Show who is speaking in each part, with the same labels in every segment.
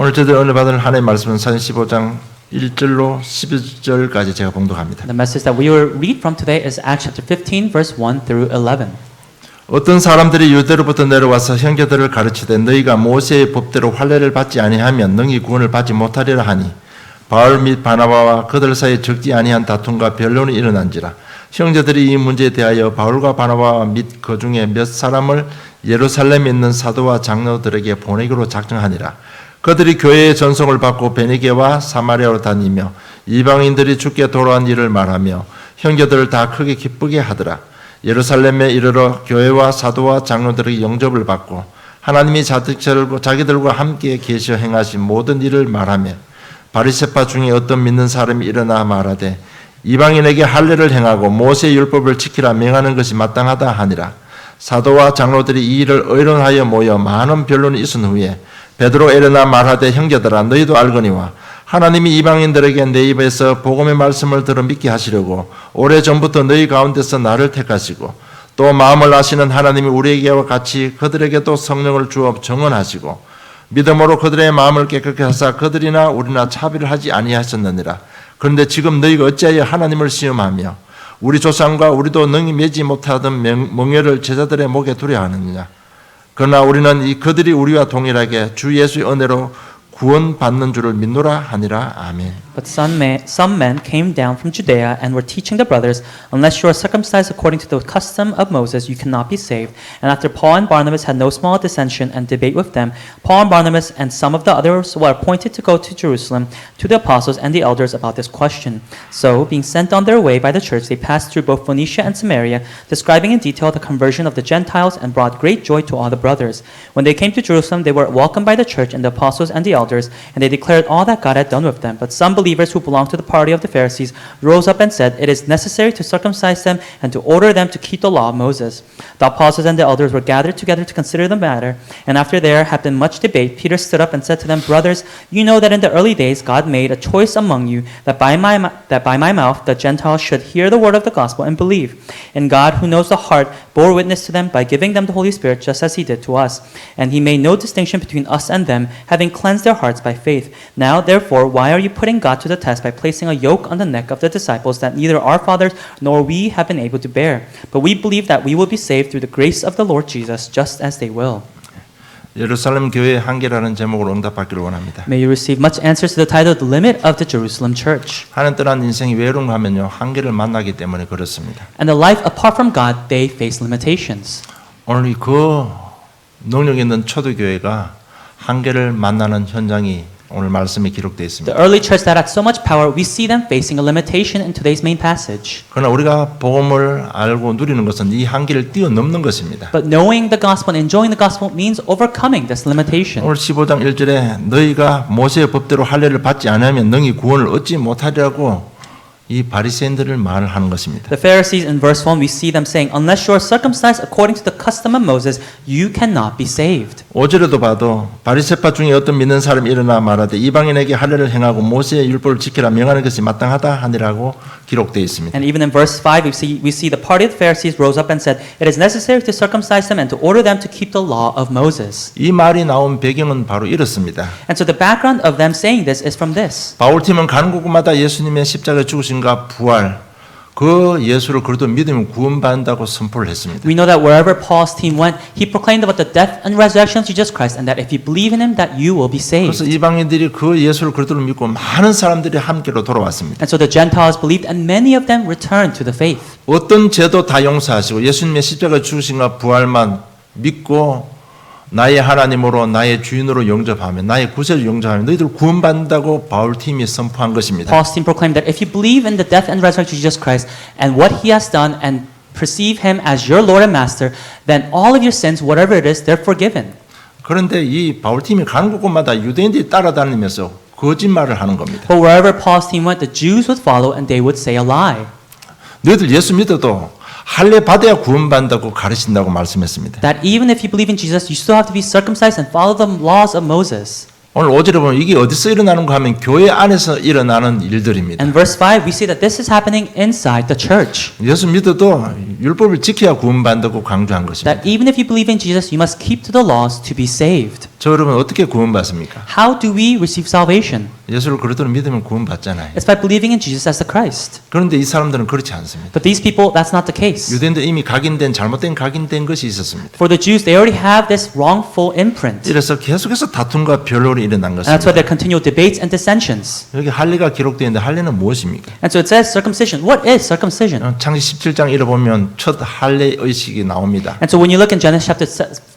Speaker 1: 오늘 저희들 오늘 받을 하나님의 말씀은 사전 15장 1절로 12절까지 제가 봉독합니다.
Speaker 2: The message that we will read from today is Acts chapter 15, verse 1 through 11.
Speaker 1: 어떤 사람들이 유대로부터 내려와서 형제들을 가르치되 너희가 모세의 법대로 할례를 받지 아니하면 능히 구원을 받지 못하리라 하니 바울 및 바나바와 그들 사이에 적지 아니한 다툼과 변론이 일어난지라. 형제들이 이 문제에 대하여 바울과 바나바 및 그 중에 몇 사람을 예루살렘에 있는 사도와 장로들에게 보내기로 작정하니라. 그들이 교회의 전송을 받고 베니게와 사마리아로 다니며 이방인들이 주께 돌아온 일을 말하며 형제들을 다 크게 기쁘게 하더라. 예루살렘에 이르러 교회와 사도와 장로들에게 영접을 받고 하나님이 자기들과 함께 계시어 행하신 모든 일을 말하며 바리새파 중에 어떤 믿는 사람이 일어나 말하되 이방인에게 할례를 행하고 모세의 율법을 지키라 명하는 것이 마땅하다 하니라. 사도와 장로들이 이 일을 의논하여 모여 많은 변론이 있은 후에 베드로가 일어나 말하되 형제들아 너희도 알거니와 하나님이 이방인들에게 내 입에서 복음의 말씀을 들어 믿게 하시려고 오래전부터 너희 가운데서 나를 택하시고 또 마음을 아시는 하나님이 우리에게와 같이 그들에게도 성령을 주어 정언하시고 믿음으로 그들의 마음을 깨끗게 하사 그들이나 우리나 차별을 하지 아니하셨느니라. 그런데 지금 너희가 어찌하여 하나님을 시험하며 우리 조상과 우리도 능히 매지 못하던 멍에를 제자들의 목에 두려워하느냐. 그러나 우리는 그들이 우리와 동일하게 주 예수의 은혜로 구원받는 줄을 믿노라 하니라. 아멘.
Speaker 2: But some men came down from Judea and were teaching the brothers, unless you are circumcised according to the custom of Moses, you cannot be saved. And after Paul and Barnabas had no small dissension and debate with them, Paul and Barnabas and some of the others were appointed to go to Jerusalem to the apostles and the elders about this question. So, being sent on their way by the church, they passed through both Phoenicia and Samaria, describing in detail the conversion of the Gentiles and brought great joy to all the brothers. When they came to Jerusalem, they were welcomed by the church and the apostles and the elders, and they declared all that God had done with them. But some believers who belonged to the party of the Pharisees rose up and said, "It is necessary to circumcise them and to order them to keep the law of Moses." The apostles and the elders were gathered together to consider the matter, and after there had been much debate, Peter stood up and said to them, "Brothers, you know that in the early days God made a choice among you that by my mouth the Gentiles should hear the word of the gospel and believe. And God, who knows the heart, bore witness to them by giving them the Holy Spirit just as he did to us. And he made no distinction between us and them, having cleansed their hearts by faith. Now, therefore, why are you putting God to the test by placing a yoke on the neck of the disciples that neither our fathers nor we have been able to bear? But we believe that we will be saved through the grace of the Lord Jesus, just as they will."
Speaker 1: 예루살렘 교회의 한계라는 제목으로 응답받기를 원합니다.
Speaker 2: May you receive much answers to the title, The Limit of the Jerusalem Church.
Speaker 1: 하나님 떠난 인생이 왜 그런가 하면요, 한계를 만나기 때문에 그렇습니다.
Speaker 2: And the life apart from God, they face limitations.
Speaker 1: 오늘 그 능력 있는 초대교회가 한계를 만나는 현장이 오늘 말씀에 기록되어 있습니다.
Speaker 2: The early church that had so much power, we see them facing a limitation in today's main passage.
Speaker 1: 그러나 우리가 복음을 알고 누리는 것은 이 한계를 뛰어넘는 것입니다.
Speaker 2: But knowing the gospel and enjoying the gospel means overcoming this limitation.
Speaker 1: 오늘 15장 1절에 너희가 모세의 법대로 할례를 받지 않으면 능히 구원을 얻지 못하리라고 이 바리새인들을 말을 하는 것입니다.
Speaker 2: The Pharisees in verse 1, we see them saying, "Unless you are circumcised according to the custom of Moses, you cannot be saved."
Speaker 1: 5절에도 봐도 바리새파 중에 어떤 믿는 사람이 일어나 말하되 이방인에게 할례를 행하고 모세의 율법을 지키라 명하는 것이 마땅하다 하니라고 기록되어 있습니다.
Speaker 2: And even in verse 5, we see the party of the Pharisees rose up and said, "It is necessary to circumcise them and to order them to keep the law of Moses."
Speaker 1: 이 말이 나온 배경은 바로 이렇습니다.
Speaker 2: And so the background of them saying this is from this.
Speaker 1: 바울팀은 가는 곳마다 예수님의 십자가에 죽으신가 부활 그 예수를 그래도 믿으면 구원받는다고 선포를 했습니다.
Speaker 2: We know that wherever Paul's team went, he proclaimed about the death and resurrection of Jesus Christ, and that if you believe in him, that you will be
Speaker 1: 그래서
Speaker 2: saved.
Speaker 1: 이방인들이 그 예수를 그래도 믿고 많은 사람들이 함께로 돌아왔습니다.
Speaker 2: And so the Gentiles believed, and many of them returned to the faith.
Speaker 1: 어떤 죄도 다 용서하시고 예수님의 십자가 죽으신가 부활만 믿고 나의 하나님으로 나의 주인으로 영접하면 나의 구세주 영접하면 너희들 구원받는다고 바울팀이 선포한 것입니다.
Speaker 2: Paul's team proclaimed that if you believe in the death and resurrection of Jesus Christ and what he has done and perceive him as your Lord and Master, then all of your sins, whatever it is, they're forgiven.
Speaker 1: 그런데 이 바울팀이 가는 곳마다 유대인들이 따라다니면서 거짓말을 하는 겁니다.
Speaker 2: But wherever Paul's team went, the Jews would follow and they would say a lie.
Speaker 1: 너희들 예수 믿어도 할례 받아야 구원받는다고 가르친다고 말씀했습니다.
Speaker 2: That even if you believe in Jesus, you still have to be circumcised and follow the laws of Moses.
Speaker 1: 오늘 5절에 보면 이게 어디서 일어나는 거 하면 교회 안에서 일어나는 일들입니다.
Speaker 2: And verse 5, we see that this is happening inside the church.
Speaker 1: 예수 믿어도 율법을 지켜야 구원받는다고 강조한 것입니다.
Speaker 2: That even if you believe in Jesus, you must keep to the laws to be saved.
Speaker 1: 저 여러분 어떻게 구원받습니까?
Speaker 2: How do we receive salvation?
Speaker 1: 예수를 그리스도로 믿으면 구원받잖아요.
Speaker 2: It's by believing in Jesus as the Christ.
Speaker 1: 그런데 이 사람들은 그렇지 않습니다.
Speaker 2: But these people, that's not the case.
Speaker 1: 유대인들 이미 각인된 잘못된 각인된 것이 있었습니다.
Speaker 2: For the Jews, they already have this wrongful imprint.
Speaker 1: 이래서 계속해서 다툼과 변론이 일어난
Speaker 2: And that's why
Speaker 1: 것입니다.
Speaker 2: there are continual debates and dissensions.
Speaker 1: 여기 할례가 기록되어 있는데 할례는 무엇입니까?
Speaker 2: And so it says circumcision. What is circumcision?
Speaker 1: 창세기 17장 읽어보면 첫 할례 의식이 나옵니다.
Speaker 2: And so when you look in Genesis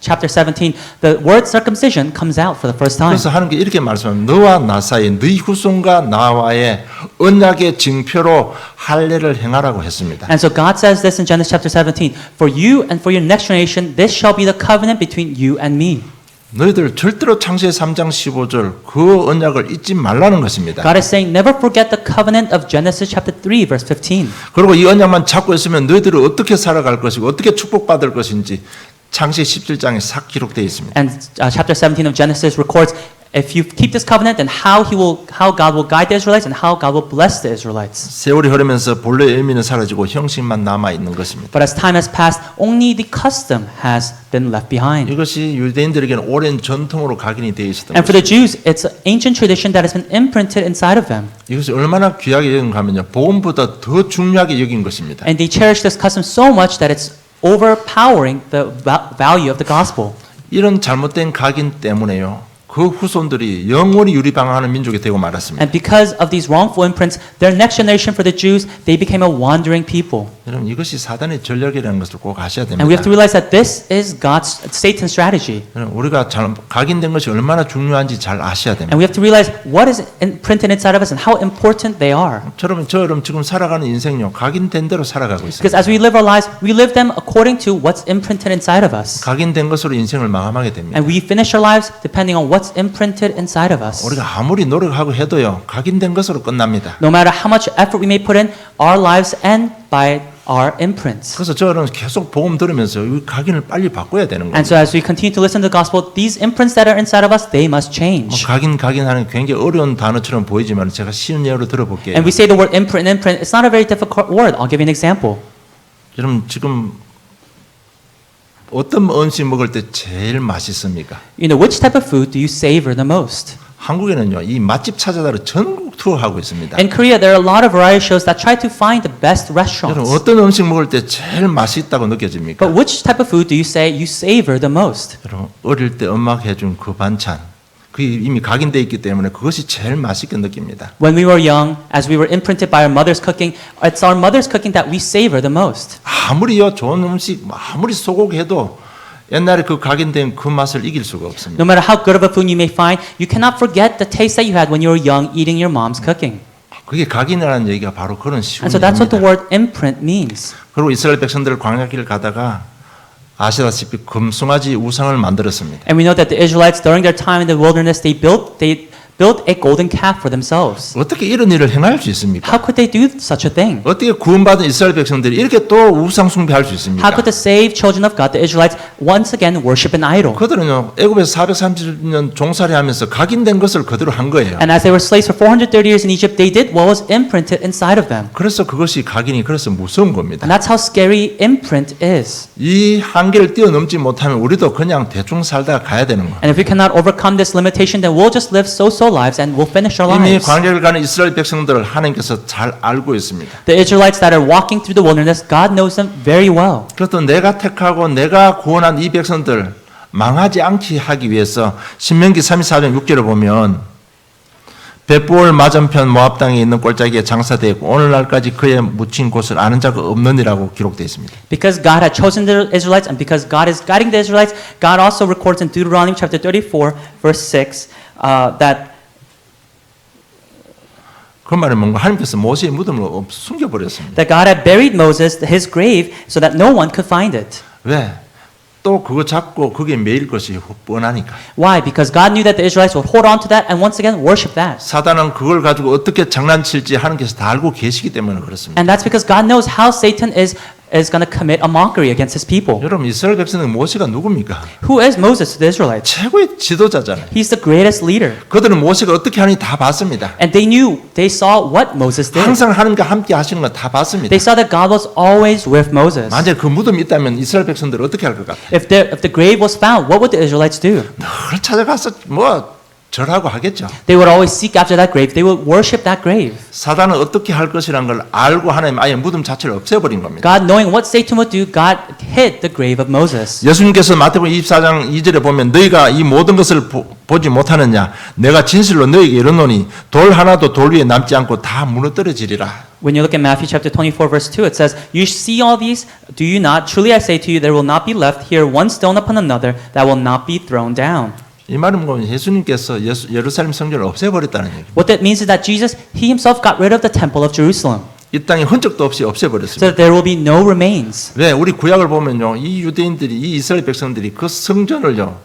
Speaker 2: chapter 17, the word circumcision comes out for the first time.
Speaker 1: 그래서 하는 게 이렇게 말씀합니다. 너와 나 사이, 너희 후손과 나와의 언약의 징표로 할례를 행하라고 했습니다.
Speaker 2: And so God says this in Genesis chapter 17, for you and for your next generation, this shall be the covenant between you and me.
Speaker 1: 너희들 절대로 창세기 3장 15절 그 언약을 잊지 말라는 것입니다.
Speaker 2: God is saying, never forget the covenant of Genesis chapter 3, verse 15.
Speaker 1: 그리고 이 언약만 잡고 있으면 너희들이 어떻게 살아갈 것이고 어떻게 축복받을 것인지 창세기 17장에 싹 기록되어 있습니다.
Speaker 2: And chapter 17 of Genesis records if you keep this covenant, then how God will guide the Israelites and how God will bless the Israelites.
Speaker 1: 세월이 흐르면서 본래의 의미는 사라지고 형식만 남아 있는 것입니다.
Speaker 2: But as time has passed, only the custom has been left behind.
Speaker 1: 이것이 유대인들에게는 오랜 전통으로 각인이 되어 있었던
Speaker 2: And for the
Speaker 1: 것입니다.
Speaker 2: Jews, it's an ancient tradition that has been imprinted inside of them.
Speaker 1: 이것이 얼마나 귀하게 여긴가 하면요. 복음보다 더 중요하게 여긴 것입니다.
Speaker 2: And they cherish this custom so much that it's overpowering the value of the gospel.
Speaker 1: 이런 잘못된 각인 때문에요. 그 후손들이 영원히 유리방황하는 민족이 되고 말았습니다.
Speaker 2: And because of these wrongful imprints, their next generation for the Jews, they became a wandering people.
Speaker 1: 여러분 이것이 사단의 전략이라는 것을 꼭 아셔야 됩니다.
Speaker 2: And we have to realize that this is Satan's strategy.
Speaker 1: 여러분, 우리가 각인된 것이 얼마나 중요한지 잘 아셔야 됩니다.
Speaker 2: And we have to realize what is imprinted inside of us and how important they are.
Speaker 1: 저 여러분 지금 살아가는 인생요 각인된 대로 살아가고 있습니다.
Speaker 2: Because as we live our lives, we live them according to what's imprinted inside of us.
Speaker 1: 각인된 것으로 인생을 마감하게 됩니다.
Speaker 2: And we finish our lives depending on what's imprinted inside of us.
Speaker 1: 우리가 아무리 노력하고 해도요 각인된 것으로 끝납니다.
Speaker 2: No matter how much effort we may put in, our lives end by our imprints.
Speaker 1: 그래서 저는 계속 복음 들으면서 이 각인을 빨리 바꿔야 되는 거예요.
Speaker 2: And so as we continue to listen to the gospel, these imprints that are inside of us, they must change.
Speaker 1: 각인하는 굉장히 어려운 단어처럼 보이지만 제가 쉬운 예로 들어볼게요.
Speaker 2: And we say the word imprint, it's not a very difficult word. I'll give you an example.
Speaker 1: 여러분 지금 어떤 음식 먹을 때 제일 맛있습니까?
Speaker 2: You know, which type of food do you savor the most?
Speaker 1: 한국에는요 이 맛집 찾아다를 전국 투어하고 있습니다.
Speaker 2: In Korea, there are a lot of variety shows that try to find the best
Speaker 1: 여러분
Speaker 2: restaurants.
Speaker 1: 어떤 음식 먹을 때 제일 맛있다고 느껴집니까?
Speaker 2: But which type of food do you say you savor the most?
Speaker 1: 여러분 어릴 때 엄마가 해준 그 반찬 그게 이미 각인돼 있기 때문에 그것이 제일 맛있게 느낍니다.
Speaker 2: When we were young, as we were imprinted by our mother's cooking, it's our mother's cooking that we savor the most.
Speaker 1: 아무리요 좋은 음식 아무리 소고기해도 옛날에 그 각인된 그 맛을 이길 수가 없습니다.
Speaker 2: No matter how good of a food you may find, you cannot forget the taste that you had when you were young eating your mom's cooking.
Speaker 1: 그게 각인이라는 얘기가 바로 그런 쉬운
Speaker 2: And so that's what the
Speaker 1: 얘기입니다.
Speaker 2: word imprint means.
Speaker 1: 그리고 이스라엘 백성들 광야길을 가다가 아시다시피 금송아지 우상을 만들었습니다.
Speaker 2: And we know that the Israelites during their time in the wilderness, they built a golden calf for themselves.
Speaker 1: 어떻게 이런 일을 행할 수 있습니까?
Speaker 2: How could they do such a thing?
Speaker 1: 어떻게 구원받은 이스라엘 백성들이 이렇게 또 우상 숭배할 수 있습니까?
Speaker 2: How could the saved children of God, the Israelites, once again worship an idol?
Speaker 1: 그들은요 애굽에서 430년 종살이하면서 각인된 것을 그대로 한 거예요.
Speaker 2: And as they were slaves for 430 years in Egypt, they did what was imprinted inside of them.
Speaker 1: 그래서 그것이 각인이 그래서 무서운 겁니다.
Speaker 2: And that's how scary imprint is.
Speaker 1: 이 한계를 뛰어넘지 못하면 우리도 그냥 대충 살다가 가야 되는 거예요.
Speaker 2: And if we cannot overcome this limitation, then we'll just live so lives and we'll finish our
Speaker 1: 이미
Speaker 2: lives.
Speaker 1: 광야를 가는 이스라엘 백성들을 하나님께서 잘 알고 있습니다.
Speaker 2: The Israelites that are walking through the wilderness, God knows them very well.
Speaker 1: 그래서 내가 택하고 내가 구원한 이 백성들 망하지 않게 하기 위해서 신명기 34장 6절을 보면 벳보을 맞은편 모압 땅에 있는 골짜기에 장사되었고 오늘날까지 그의 묻힌 곳을 아는 자가 없느니라고 기록되어 있습니다.
Speaker 2: Because God had chosen the Israelites and because God is guiding the Israelites, God also records in Deuteronomy chapter 34, verse 6, that
Speaker 1: 그 말은 뭔가 하나님께서 모세의 무덤을 숨겨버렸습니다.
Speaker 2: that God had buried Moses, his grave, so that no one could find it.
Speaker 1: 왜? 또 그거 잡고 그게 매일 것이 뻔하니까.
Speaker 2: Why? Because God knew that the Israelites would hold on to that and once again worship that.
Speaker 1: 사단은 그걸 가지고 어떻게 장난칠지 하나님께서 다 알고 계시기 때문에 그렇습니다.
Speaker 2: And that's because God knows how Satan is is going to commit a mockery against his people.
Speaker 1: 여러분 이스라엘 백성은 모세가 누굽니까?
Speaker 2: Who is Moses to the Israelites?
Speaker 1: 최고의 지도자잖아요.
Speaker 2: He's the greatest leader.
Speaker 1: 그들은 모세가 어떻게 하는지 다 봤습니다.
Speaker 2: And they saw what Moses did.
Speaker 1: 항상 하나님과 함께 하시는 건 다 봤습니다.
Speaker 2: They saw that God was always with Moses.
Speaker 1: 만약에 그 무덤이 있다면 이스라엘 백성들은 어떻게 할 것 같아요?
Speaker 2: If the grave was found, what would the Israelites do?
Speaker 1: 늘 찾아가서 뭐 절하고 하겠죠.
Speaker 2: They would always seek after that grave. They would worship that grave.
Speaker 1: 사단은 어떻게 할 것이라는 걸 알고 하나님 아예 무덤 자체를 없애버린 겁니다.
Speaker 2: God, knowing what Satan would do, God hid the grave of Moses.
Speaker 1: 예수님께서 마태복음 24장 2절에 보면 너희가 이 모든 것을 보지 못하느냐 내가 진실로 너희에게 이르노니 돌 하나도 돌 위에 남지 않고 다 무너뜨려지리라.
Speaker 2: When you look at Matthew chapter 24 verse 2, it says, "You see all these, do you not? Truly I say to you, there will not be left here one stone upon another that will not be thrown down."
Speaker 1: 이 말은 뭐 예수님께서 예루살렘 성전을 없애버렸다는 얘기입니다.
Speaker 2: What that means is that Jesus, he himself got rid of the temple of Jerusalem,
Speaker 1: 이 땅에 흔적도 없이
Speaker 2: so
Speaker 1: 없애버렸습니다.
Speaker 2: that there will be no remains.
Speaker 1: 왜 우리 구약을 보면요, 이 유대인들이 이 이스라엘 백성들이 그 성전을요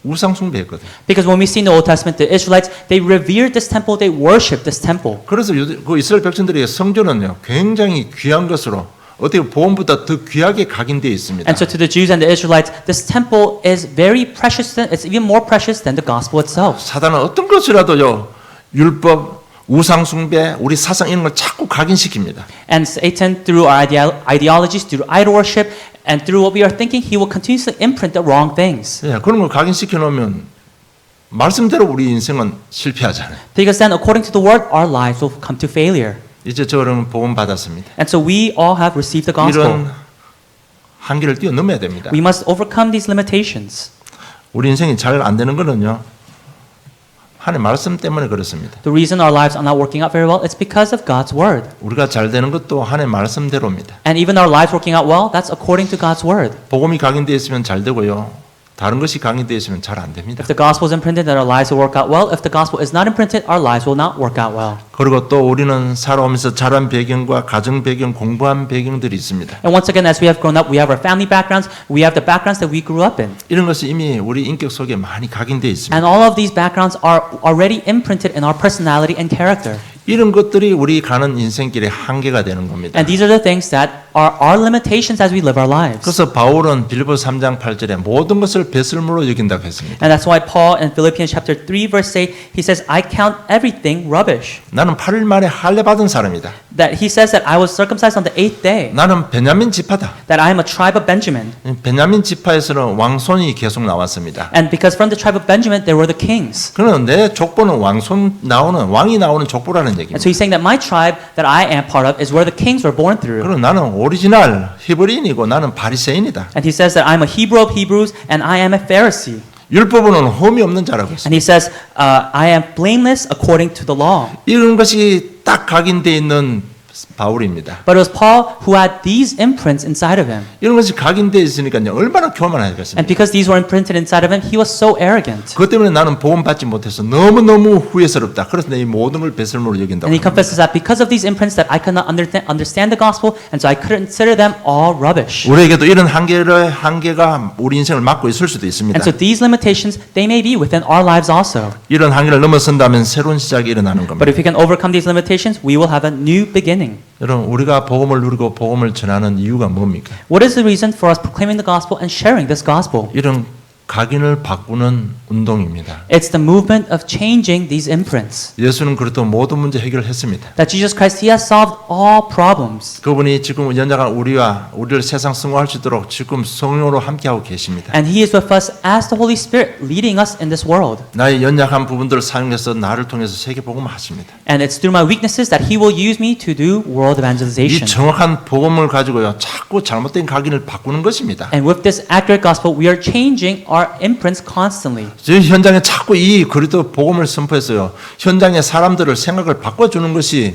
Speaker 1: 우상 숭배했거든요.
Speaker 2: Because when we see in the Old Testament, the Israelites, they revered this temple, they worshipped this temple.
Speaker 1: 그래서 그 이스라엘 백성들의 성전은요 굉장히 귀한 것으로 어떻게 보험보다 더 귀하게 각인되어 있습니다.
Speaker 2: And so to the Jews and the Israelites, this temple is very precious, it's even more precious than the gospel itself.
Speaker 1: 사단은 어떤 것이라도요 율법, 우상 숭배, 우리 사상 이런 걸 자꾸 각인시킵니다.
Speaker 2: And Satan, through our ideologies, through idol worship, and through what we are thinking, he will continuously imprint the wrong things.
Speaker 1: 예, 그런 걸 각인시켜 놓으면 말씀대로 우리 인생은 실패하잖아요.
Speaker 2: Because then, according to the word, our lives will come to failure.
Speaker 1: 이제 저는 복음 받았습니다.
Speaker 2: And so we all have received the gospel.
Speaker 1: 이런 한계를 뛰어넘어야 됩니다.
Speaker 2: We must overcome these limitations.
Speaker 1: 우리 인생이 잘 안 되는 거는요. 하나님의 말씀 때문에 그렇습니다.
Speaker 2: The reason our lives are not working out very well, it's because of God's word.
Speaker 1: 우리가 잘 되는 것도 하나님의 말씀대로입니다.
Speaker 2: And even our lives working out well, that's according to God's word.
Speaker 1: 복음이 각인되어 있으면 잘 되고요. 다른 것이 각인되어 있으면 잘 안 됩니다.
Speaker 2: If the gospel is imprinted, then our lives will work out well. If the gospel is not imprinted, our lives will not work out well.
Speaker 1: 그리고 또 우리는 살아오면서 자란 배경과 가정 배경, 공부한 배경들이 있습니다.
Speaker 2: And once again, as we have grown up, we have our family backgrounds, we have the backgrounds that we grew up in.
Speaker 1: 이런 것이 이미 우리 인격 속에 많이 각인되어 있습니다.
Speaker 2: And all of these backgrounds are already imprinted in our personality and character.
Speaker 1: 이런 것들이 우리 가는 인생길의 한계가 되는 겁니다.
Speaker 2: And these are the things that are our limitations as we live our lives.
Speaker 1: 그래서 바울은 빌립보 3장 8절에 모든 것을 배설물로 여긴다고 했습니다.
Speaker 2: And that's why Paul in Philippians chapter 3 verse 8, he says, I count everything rubbish.
Speaker 1: 나는 8일 만에 할례 받은 사람이다.
Speaker 2: That he says that I was circumcised on the 8th day.
Speaker 1: 나는 베냐민 지파다.
Speaker 2: That I am a tribe of Benjamin.
Speaker 1: 베냐민 지파에서는 왕손이 계속 나왔습니다.
Speaker 2: And because from the tribe of Benjamin, there were the kings.
Speaker 1: 그러나 내 족보는 왕이 나오는 족보라는
Speaker 2: And
Speaker 1: 얘기입니다.
Speaker 2: so he's saying that my tribe that I am part of is where the kings were born through.
Speaker 1: 그럼 나는 오리지널 히브리인이고 나는 바리새인이다.
Speaker 2: And he says that I'm a Hebrew of Hebrews and I am a Pharisee.
Speaker 1: 율법은 흠이 없는 자라고 했습니다.
Speaker 2: And he says, I am blameless according to the law.
Speaker 1: 이런 것이 딱 각인되어 있는 바울입니다.
Speaker 2: But it was Paul who had these imprints inside of him.
Speaker 1: 이런 것이 각인되어 있으니까요. 얼마나 교만하겠습니까?
Speaker 2: And because these were imprinted inside of him, he was so arrogant.
Speaker 1: 그것 때문에 나는 복음 받지 못해서 너무너무 후회스럽다. 그래서 내 모든 걸 배설물로 여긴다고.
Speaker 2: And he confesses that because of these imprints that I could not understand the gospel, and so I couldn't consider them all rubbish.
Speaker 1: 우리에게도 이런 한계가 우리 인생을 막고 있을 수도 있습니다.
Speaker 2: And so these limitations, they may be within our lives also.
Speaker 1: 이런 한계를 넘어선다면 새로운 시작이 일어나는 겁니다.
Speaker 2: But if we can overcome these limitations, we will have a new beginning.
Speaker 1: 여러분 우리가 복음을 누리고 복음을 전하는 이유가 뭡니까?
Speaker 2: What is the reason for us proclaiming the gospel and sharing this gospel?
Speaker 1: 이런 각인을 바꾸는 운동입니다.
Speaker 2: It's the movement of changing these imprints.
Speaker 1: 예수는 그렇다고 모든 문제 해결했습니다.
Speaker 2: That Jesus Christ, He has solved all problems.
Speaker 1: 그분이 지금 연약한 우리를 세상 승화할 수 있도록 지금 성령으로 함께하고 계십니다.
Speaker 2: And He is with us as the Holy Spirit leading us in this world.
Speaker 1: 나의 연약한 부분들을 사용해서 나를 통해서 세계 복음을 하십니다.
Speaker 2: And it's through my weaknesses that He will use me to do world
Speaker 1: 이
Speaker 2: evangelization.
Speaker 1: 정확한 복음을 가지고요. 자꾸 잘못된 각인을 바꾸는 것입니다.
Speaker 2: And with this accurate gospel, we are changing our imprints constantly.
Speaker 1: 저희 현장에 자꾸 이 그리스도 복음을 선포했어요. 현장의 사람들을 생각을 바꿔주는 것이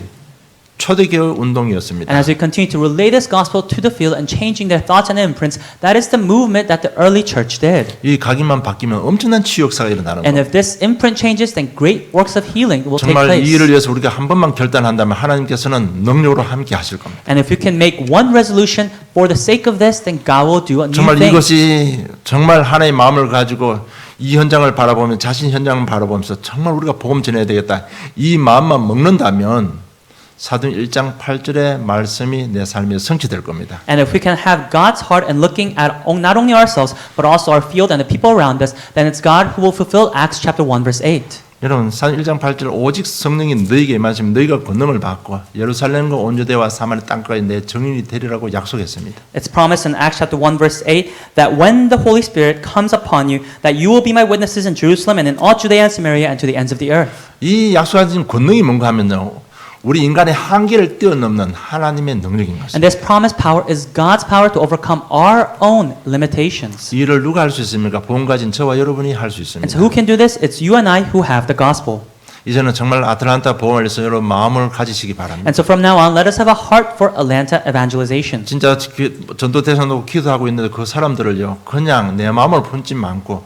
Speaker 1: 초대교회 운동이었습니다.
Speaker 2: And as we continue to relay this gospel to the field and changing their thoughts and imprints, that is the movement that the early church did.
Speaker 1: 이 각인만 바뀌면 엄청난 치유 역사가 일어나는
Speaker 2: And
Speaker 1: 겁니다.
Speaker 2: if this imprint changes, then great works of healing will take
Speaker 1: 정말 이
Speaker 2: place.
Speaker 1: 일을 위해서 우리가 한 번만 결단한다면 하나님께서는 능력으로 함께 하실 겁니다.
Speaker 2: And if you can make one resolution for the sake of this, then God will do a new
Speaker 1: 정말
Speaker 2: thing.
Speaker 1: 이것이 정말 하나의 마음을 가지고 이 현장을 바라보면 자신 현장을 바라보면서 정말 우리가 복음 전해야 되겠다. 이 마음만 먹는다면 사도행 1장 8절의 말씀이 내 삶에 성취될 겁니다.
Speaker 2: And if we can have God's heart and looking at not only ourselves, but also our field and the people around us, then it's God who will fulfill Acts chapter 1 verse 8.
Speaker 1: 여러분 사도행 1장 8절 오직 성령이 너희에게 임하시면 너희가 권능을 받고 예루살렘과 온 유대와 사마리 땅까지 내 증인이 되리라고 약속했습니다.
Speaker 2: It's promised in Acts chapter 1 verse 8 that when the Holy Spirit comes upon you, that you will be my witnesses in Jerusalem and in all Judea and Samaria and to the ends of the earth.
Speaker 1: 이 약속하신 권능이 뭔가 하면요. 우리 인간의 한계를 뛰어넘는 하나님의 능력인 것입니다.
Speaker 2: And this promised power is God's power to overcome our own limitations.
Speaker 1: 이 일을 누가 할 수 있습니까? 복음 가진 저와 여러분이 할 수
Speaker 2: And
Speaker 1: 있습니다.
Speaker 2: so who can do this? It's you and I who have the gospel.
Speaker 1: 이제는 정말 아틀란타 복음을 위해서 여러분 마음을 가지시기 바랍니다.
Speaker 2: And so from now on, let us have a heart for Atlanta evangelization.
Speaker 1: 진짜 전도 대상으로 기도하고 있는데 그 사람들을요. 그냥 내 마음을 품지 않고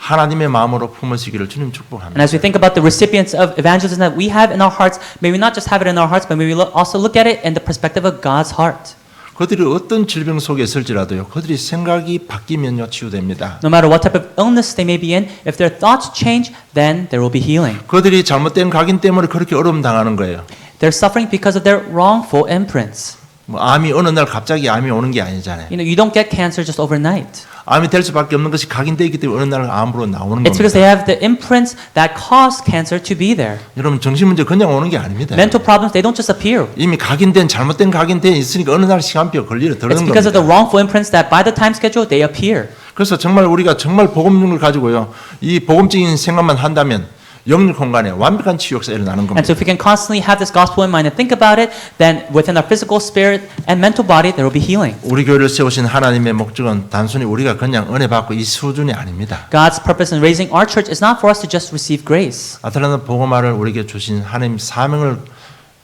Speaker 1: 하나님의 마음으로 품으시기를 주님
Speaker 2: And
Speaker 1: 축복합니다.
Speaker 2: as we think about the recipients of evangelism that we have in our hearts, may we not just have it in our hearts, but may we also look at it in the perspective of God's heart.
Speaker 1: 그들이 어떤 질병 속에 있을지라도요. 그들이 생각이 바뀌면요 치유됩니다.
Speaker 2: No matter what type of illness they may be in, if their thoughts change, then there will be healing.
Speaker 1: 그들이 잘못된 각인 때문에 그렇게 어려움 당하는 거예요.
Speaker 2: They're suffering because of their wrongful imprints.
Speaker 1: 뭐 암이 어느 날 갑자기 암이 오는 게 아니잖아요.
Speaker 2: You know, you don't get cancer just overnight.
Speaker 1: 암이 될 수밖에 없는 것이 각인되어 있기 때문에 어느 날 암으로 나오는
Speaker 2: It's because
Speaker 1: 겁니다.
Speaker 2: they have the imprints that cause cancer to be there.
Speaker 1: 여러분 정신 문제 그냥 오는 게 아닙니다.
Speaker 2: Mental problems, they don't just appear.
Speaker 1: 이미 각인된 잘못된 각인되어 있으니까 어느 날 시간표 걸리러
Speaker 2: It's
Speaker 1: 들어오는
Speaker 2: because of the
Speaker 1: 겁니다.
Speaker 2: wrongful imprints that by the time schedule, they appear.
Speaker 1: 그래서 정말 우리가 정말 복음을 가지고요. 이 복음적인 생각만 한다면 영역 공간에 완벽한 치유 역사가 일어나는
Speaker 2: And
Speaker 1: 겁니다.
Speaker 2: so if we can constantly have this gospel in mind and think about it, then within our physical, spirit, and mental body, there will be healing.
Speaker 1: 우리 교회를 세우신 하나님의 목적은 단순히 우리가 그냥 은혜 받고 이 수준이 아닙니다.
Speaker 2: God's purpose in raising our church is not for us to just receive grace.
Speaker 1: 아틀란타 복음화를 우리에게 주신 하나님 사명을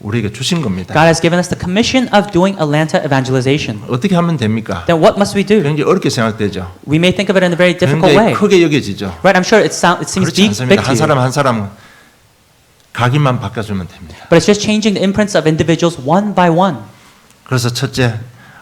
Speaker 1: 우리에게 주신 겁니다.
Speaker 2: God has given us the commission of doing Atlanta evangelization.
Speaker 1: 어떻게 하면 됩니까?
Speaker 2: Then what must we do?
Speaker 1: 굉장히 어렵게 생각되죠.
Speaker 2: We may think of it in a very difficult
Speaker 1: 굉장히
Speaker 2: way.
Speaker 1: 크게 여겨지죠.
Speaker 2: Right? I'm sure it seems
Speaker 1: 그렇지
Speaker 2: big
Speaker 1: 않습니다. 한
Speaker 2: to you.
Speaker 1: 사람 한 사람 각인만 바꿔주면 됩니다.
Speaker 2: But it's just changing the imprints of individuals one by one.
Speaker 1: 그래서 첫째,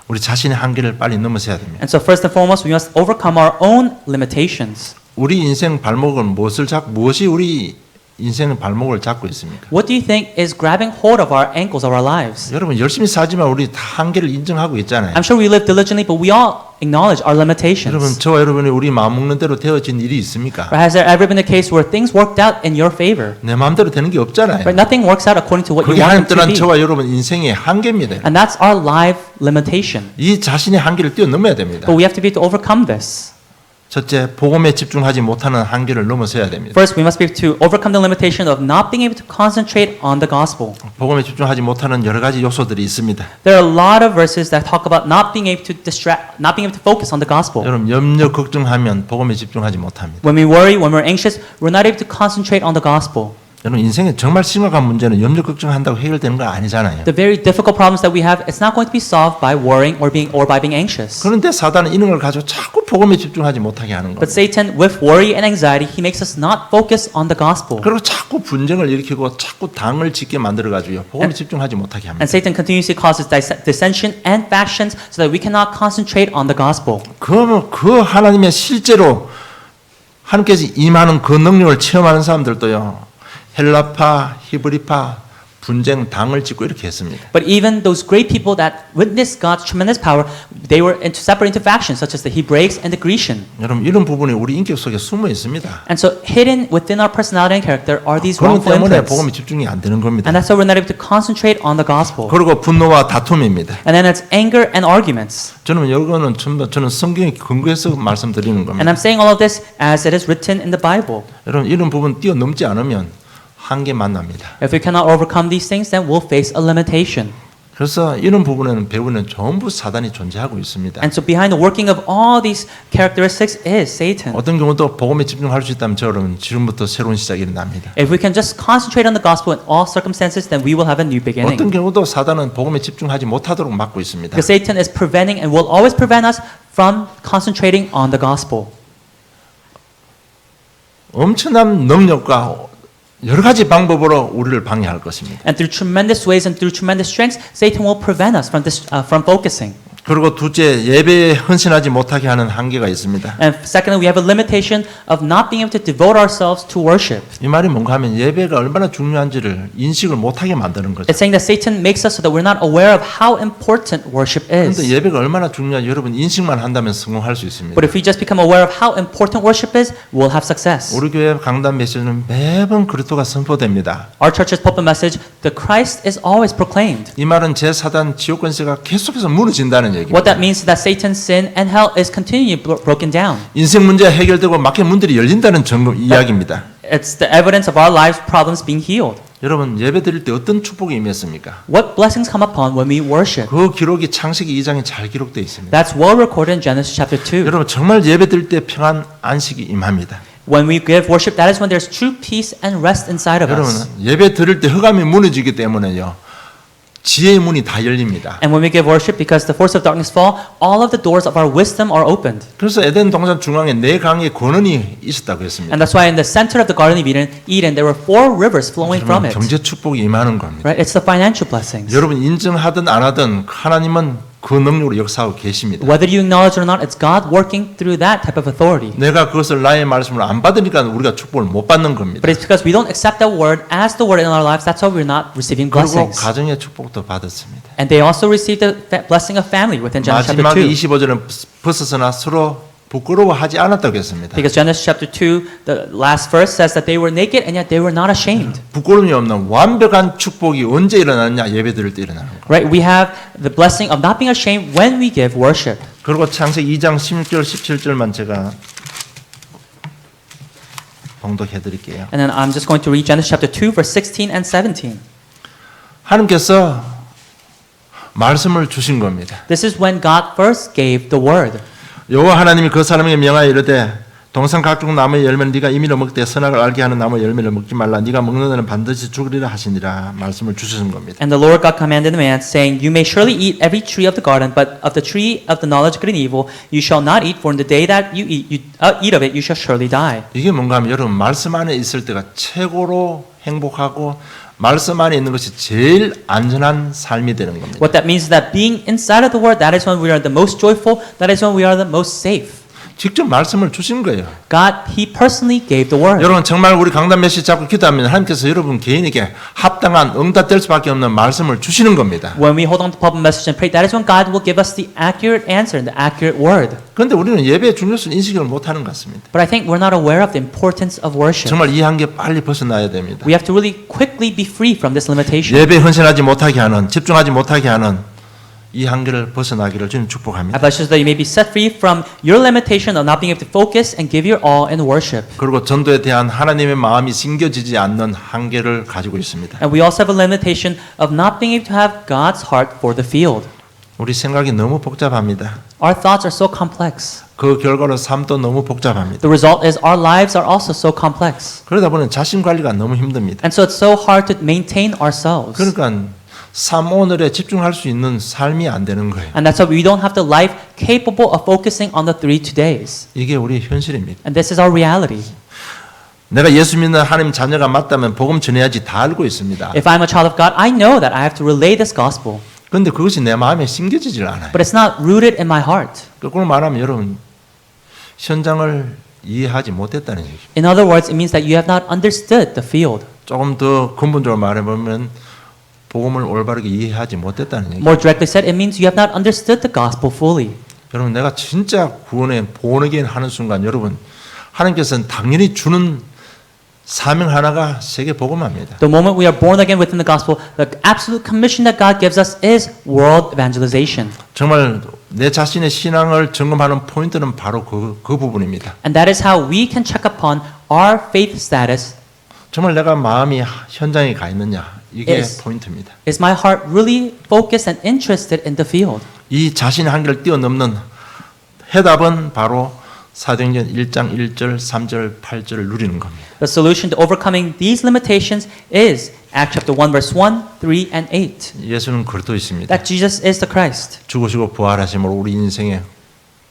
Speaker 1: 우리 자신의 한계를 빨리 넘어서야 됩니다.
Speaker 2: And so first and foremost, we must overcome our own limitations.
Speaker 1: 우리 인생 발목은 무엇이 우리 인생의 발목을 잡고 있습니까?
Speaker 2: What do you think is grabbing hold of our ankles of our lives?
Speaker 1: 여러분 열심히 살지만 우리 다 한계를 인정하고 있잖아요.
Speaker 2: I'm sure we live diligently, but we all acknowledge our
Speaker 1: 여러분
Speaker 2: limitations.
Speaker 1: 저와 여러분이 우리 마음 먹는 대로 되어진 일이 있습니까?
Speaker 2: Or has there ever been a case where things worked out in your favor?
Speaker 1: 내 마음대로 되는 게 없잖아요.
Speaker 2: Right? Nothing works out according to what you
Speaker 1: 그게 하나님
Speaker 2: want it to
Speaker 1: 떠난
Speaker 2: be.
Speaker 1: 저와 여러분 인생의 한계입니다.
Speaker 2: And that's our life limitation.
Speaker 1: 이 자신의 한계를 뛰어넘어야 됩니다.
Speaker 2: But we have to be able to overcome this.
Speaker 1: 첫째, 복음에 집중하지 못하는 한계를 넘어서야 됩니다.
Speaker 2: First, we must be able to overcome the limitation of not being able to concentrate on the gospel.
Speaker 1: 복음에 집중하지 못하는 여러 가지 요소들이 있습니다.
Speaker 2: There are a lot of verses that talk about not being able to not being able to focus on the gospel.
Speaker 1: 여러분 염려 걱정하면 복음에 집중하지 못합니다.
Speaker 2: When we worry, when we're anxious, we're not able to concentrate on the gospel.
Speaker 1: 여러분 인생에 정말 심각한 문제는 염려 걱정한다고 해결되는 거 아니잖아요.
Speaker 2: The very difficult problems that we have, it's not going to be solved by worrying or by being anxious.
Speaker 1: 그런데 사단은 이런 걸 가지고 자꾸 복음에 집중하지 못하게 하는
Speaker 2: But
Speaker 1: 겁니다.
Speaker 2: Satan, with worry and anxiety, he makes us not focus on the gospel.
Speaker 1: 그리고 자꾸 분쟁을 일으키고 자꾸 당을 짓게 만들어 가지고요. 복음에 집중하지 못하게 합니다.
Speaker 2: And Satan continuously causes dissension and factions so that we cannot concentrate on the gospel.
Speaker 1: 그러면 그 하나님의 실제로 하나님께서 임하는 그 능력을 체험하는 사람들도요. 헬라파, 히브리파, 분쟁, 당을 짓고 이렇게 했습니다.
Speaker 2: But even those great people that witnessed God's tremendous power, they were separate into factions, such as the Hebraics and the Grecian.
Speaker 1: 여러분 이런 부분이 우리 인격 속에 숨어 있습니다.
Speaker 2: And so hidden within our personality and character are these
Speaker 1: 그런
Speaker 2: wrongful
Speaker 1: 때문에
Speaker 2: imprints.
Speaker 1: 복음에 집중이 안 되는 겁니다.
Speaker 2: And that's why we're not able to concentrate on the gospel.
Speaker 1: 그리고 분노와 다툼입니다.
Speaker 2: And then it's anger and arguments.
Speaker 1: 저는 이거는 전부 저는 성경에 근거해서 말씀드리는 겁니다.
Speaker 2: And I'm saying all of this as it is written in the Bible.
Speaker 1: 여러분 이런 부분 뛰어넘지 않으면 한계 만납니다.
Speaker 2: If we cannot overcome these things, then we'll face a limitation.
Speaker 1: 그래서 이런 부분에는 배우는 전부 사단이 존재하고 있습니다.
Speaker 2: And so behind the working of all these characteristics is Satan.
Speaker 1: 어떤 경우도 복음에 집중할 수 있다면 저는 지금부터 새로운 시작이 일어납니다.
Speaker 2: If we can just concentrate on the gospel in all circumstances, then we will have a new beginning.
Speaker 1: 어떤 경우도 사단은 복음에 집중하지 못하도록 막고 있습니다.
Speaker 2: Because Satan is preventing and will always prevent us from concentrating on the gospel.
Speaker 1: 엄청난 능력과 여러 가지 방법으로 우리를 방해할 것입니다.
Speaker 2: And through tremendous ways and through tremendous strengths, Satan will prevent us from from focusing.
Speaker 1: 그리고 둘째, 예배에 헌신하지 못하게 하는 한계가 있습니다.
Speaker 2: And secondly, we have a limitation of not being able to devote ourselves to worship.
Speaker 1: 이 말이 뭔가 하면 예배가 얼마나 중요한지를 인식을 못하게 만드는 거죠.
Speaker 2: It's saying that Satan makes us so that we're not aware of how important worship
Speaker 1: 그런데
Speaker 2: is.
Speaker 1: 예배가 얼마나 중요한지 여러분 인식만 한다면 성공할 수 있습니다.
Speaker 2: But if we just become aware of how important worship is, we'll have success.
Speaker 1: 우리 교회 강단 메시지는 매번 그리스도가 선포됩니다.
Speaker 2: Our church's pulpit message, the Christ is always proclaimed.
Speaker 1: 이 말은 제 사단 지옥 권세가 계속해서 무너진다는 얘기입니다.
Speaker 2: What that means is that Satan's sin and hell is continually broken down.
Speaker 1: 인생 문제가 해결되고 막힌 문들이 열린다는 이야기입니다.
Speaker 2: It's the evidence of our lives' problems being healed.
Speaker 1: 여러분 예배 드릴 때 어떤 축복이 임했습니까?
Speaker 2: What blessings come upon when we worship?
Speaker 1: 그 기록이 창세기 2장에 잘 기록되어 있습니다.
Speaker 2: That's well recorded in Genesis chapter 2.
Speaker 1: 여러분 정말 예배 드릴 때 평안 안식이 임합니다.
Speaker 2: When we give worship, that is when there's true peace and rest inside of
Speaker 1: 여러분
Speaker 2: us.
Speaker 1: 예배 드릴 때 흑암이 무너지기 때문에요. 지혜의 문이 다 열립니다.
Speaker 2: And when we give worship, because the force of darkness fall, all of the doors of our wisdom are opened.
Speaker 1: 그래서 에덴 동산 중앙에 네 강의 권원이 있었다고 했습니다.
Speaker 2: And that's why in the center of the Garden of Eden there were 4 rivers flowing from
Speaker 1: 여러분
Speaker 2: it.
Speaker 1: 경제 축복이 임하는 겁니다.
Speaker 2: Right? It's the financial blessings.
Speaker 1: 여러분 인정하든 안 하든 하나님은 그 능력으로 역사하고 계십니다.
Speaker 2: Whether you acknowledge it or not, it's God working through that type of authority.
Speaker 1: 내가 그것을 나의 말씀을 안 받으니까 우리가 축복을 못 받는 겁니다.
Speaker 2: But it's because we don't accept that word as the word in our lives, that's why we're not receiving
Speaker 1: 그리고
Speaker 2: blessings.
Speaker 1: 가정의 축복도 받았습니다.
Speaker 2: And they also received the blessing of family within Genesis chapter
Speaker 1: 마지막에
Speaker 2: 2.
Speaker 1: 25절은 벗어서나 서로 부끄러워하지 않았다고 했습니다.
Speaker 2: Because Genesis chapter 2, the last verse says that they were naked and yet they were not ashamed.
Speaker 1: 부끄러움이 없는 완벽한 축복이 언제 일어나느냐? 예배 드릴 때 일어나는 거.
Speaker 2: Right? We have the blessing of not being ashamed when we give worship.
Speaker 1: 그리고 창세기 2장 16절 17절만 제가 봉독해 드릴게요.
Speaker 2: And then I'm just going to read Genesis chapter 2, verse 16 and 17.
Speaker 1: 하나님께서 말씀을 주신 겁니다.
Speaker 2: This is when God first gave the word.
Speaker 1: 여호와 하나님이 그 사람에게 명하여 이르되 동산 각종 나무의 열매는 네가 임의로 먹되 선악을 알게 하는 나무의 열매를 먹지 말라. 네가 먹는 데는 반드시 죽으리라 하시니라. 말씀을 주시는 겁니다.
Speaker 2: And the Lord God commanded the man, saying, You may surely eat every tree of the garden, but of the tree of the knowledge of good and evil you shall not eat, for in the day that you eat of it, you shall surely die.
Speaker 1: 이게 뭔가 하면 여러분 말씀 안에 있을 때가 최고로 행복하고 말씀 안에 있는 것이 제일 안전한 삶이 되는 겁니다.
Speaker 2: What that means is that being inside of the word, that is when we are the most joyful, that is when we are the most safe.
Speaker 1: 직접 말씀을 주신 거예요.
Speaker 2: God, He personally gave the word.
Speaker 1: 여러분 정말 우리 강단 메시지 잡고 기도하면 하나님께서 여러분 개인에게 합당한 응답될 수밖에 없는 말씀을 주시는 겁니다.
Speaker 2: When we hold on to the pulpit message and pray, that is when God will give us the accurate answer and the accurate word.
Speaker 1: 그런데 우리는 예배의 중요성을 인식을 못하는 것 같습니다.
Speaker 2: But I think we're not aware of the importance of worship.
Speaker 1: 정말 이 한계 빨리 벗어나야 됩니다.
Speaker 2: We have to really quickly be free from this limitation.
Speaker 1: 예배에 헌신하지 못하게 하는, 집중하지 못하게 하는 이 한계를 벗어나기를 주님 축복합니다.
Speaker 2: I bless you so that you may be set free from your limitation of not being able to focus and give your all in worship.
Speaker 1: 그리고 전도에 대한 하나님의 마음이 심겨지지 않는 한계를 가지고 있습니다.
Speaker 2: And we also have a limitation of not being able to have God's heart for the field.
Speaker 1: 우리 생각이 너무 복잡합니다.
Speaker 2: Our thoughts are so complex.
Speaker 1: 그 결과로 삶도 너무 복잡합니다.
Speaker 2: The result is our lives are also so complex.
Speaker 1: 그러다 보니 자신 관리가 너무 힘듭니다.
Speaker 2: And so it's so hard to maintain ourselves.
Speaker 1: 그러니까 삶 오늘에 집중할 수 있는 삶이 안 되는 거예요.
Speaker 2: And that's why we don't have the life capable of focusing on the 3 todays.
Speaker 1: 이게 우리 현실입니다.
Speaker 2: And this is our reality.
Speaker 1: 내가 예수 믿는 하나님 자녀가 맞다면 복음 전해야지 다 알고 있습니다.
Speaker 2: If I'm a child of God, I know that I have to relay this gospel.
Speaker 1: 그런데 그것이 내 마음에 심겨지질 않아요.
Speaker 2: But it's not rooted in my heart.
Speaker 1: 거꾸로 말하면 여러분 현장을 이해하지 못했다는 얘기죠.
Speaker 2: In other words, it means that you have not understood the field.
Speaker 1: 조금 더 근본적으로 말해보면 복음을 올바르게 이해하지 못했다는 얘기죠.
Speaker 2: More directly said, it means you have not understood the gospel fully.
Speaker 1: 여러분 내가 진짜 구원에 본어게인 하는 순간 여러분 하나님께서는 당연히 주는 사명 하나가 세계 복음화입니다.
Speaker 2: The moment we are born again within the gospel, the absolute commission that God gives us is world evangelization.
Speaker 1: 정말 내 자신의 신앙을 점검하는 포인트는 바로 그 부분입니다.
Speaker 2: And that is how we can check upon our faith status.
Speaker 1: 정말 내가 마음이 현장에 가 있느냐 이게
Speaker 2: Yes.
Speaker 1: 포인트입니다.
Speaker 2: Is my heart really focused and interested in the field?
Speaker 1: 이 자신의 한계를 뛰어넘는 해답은 바로 사도행전 1장 1절, 3절, 8절을 누리는 겁니다.
Speaker 2: The solution to overcoming these limitations is Acts chapter 1 verse 1, 3 and 8.
Speaker 1: 예수는 그리스도이십니다.
Speaker 2: That Jesus is the Christ.
Speaker 1: 죽으시고 부활하심으로 우리 인생의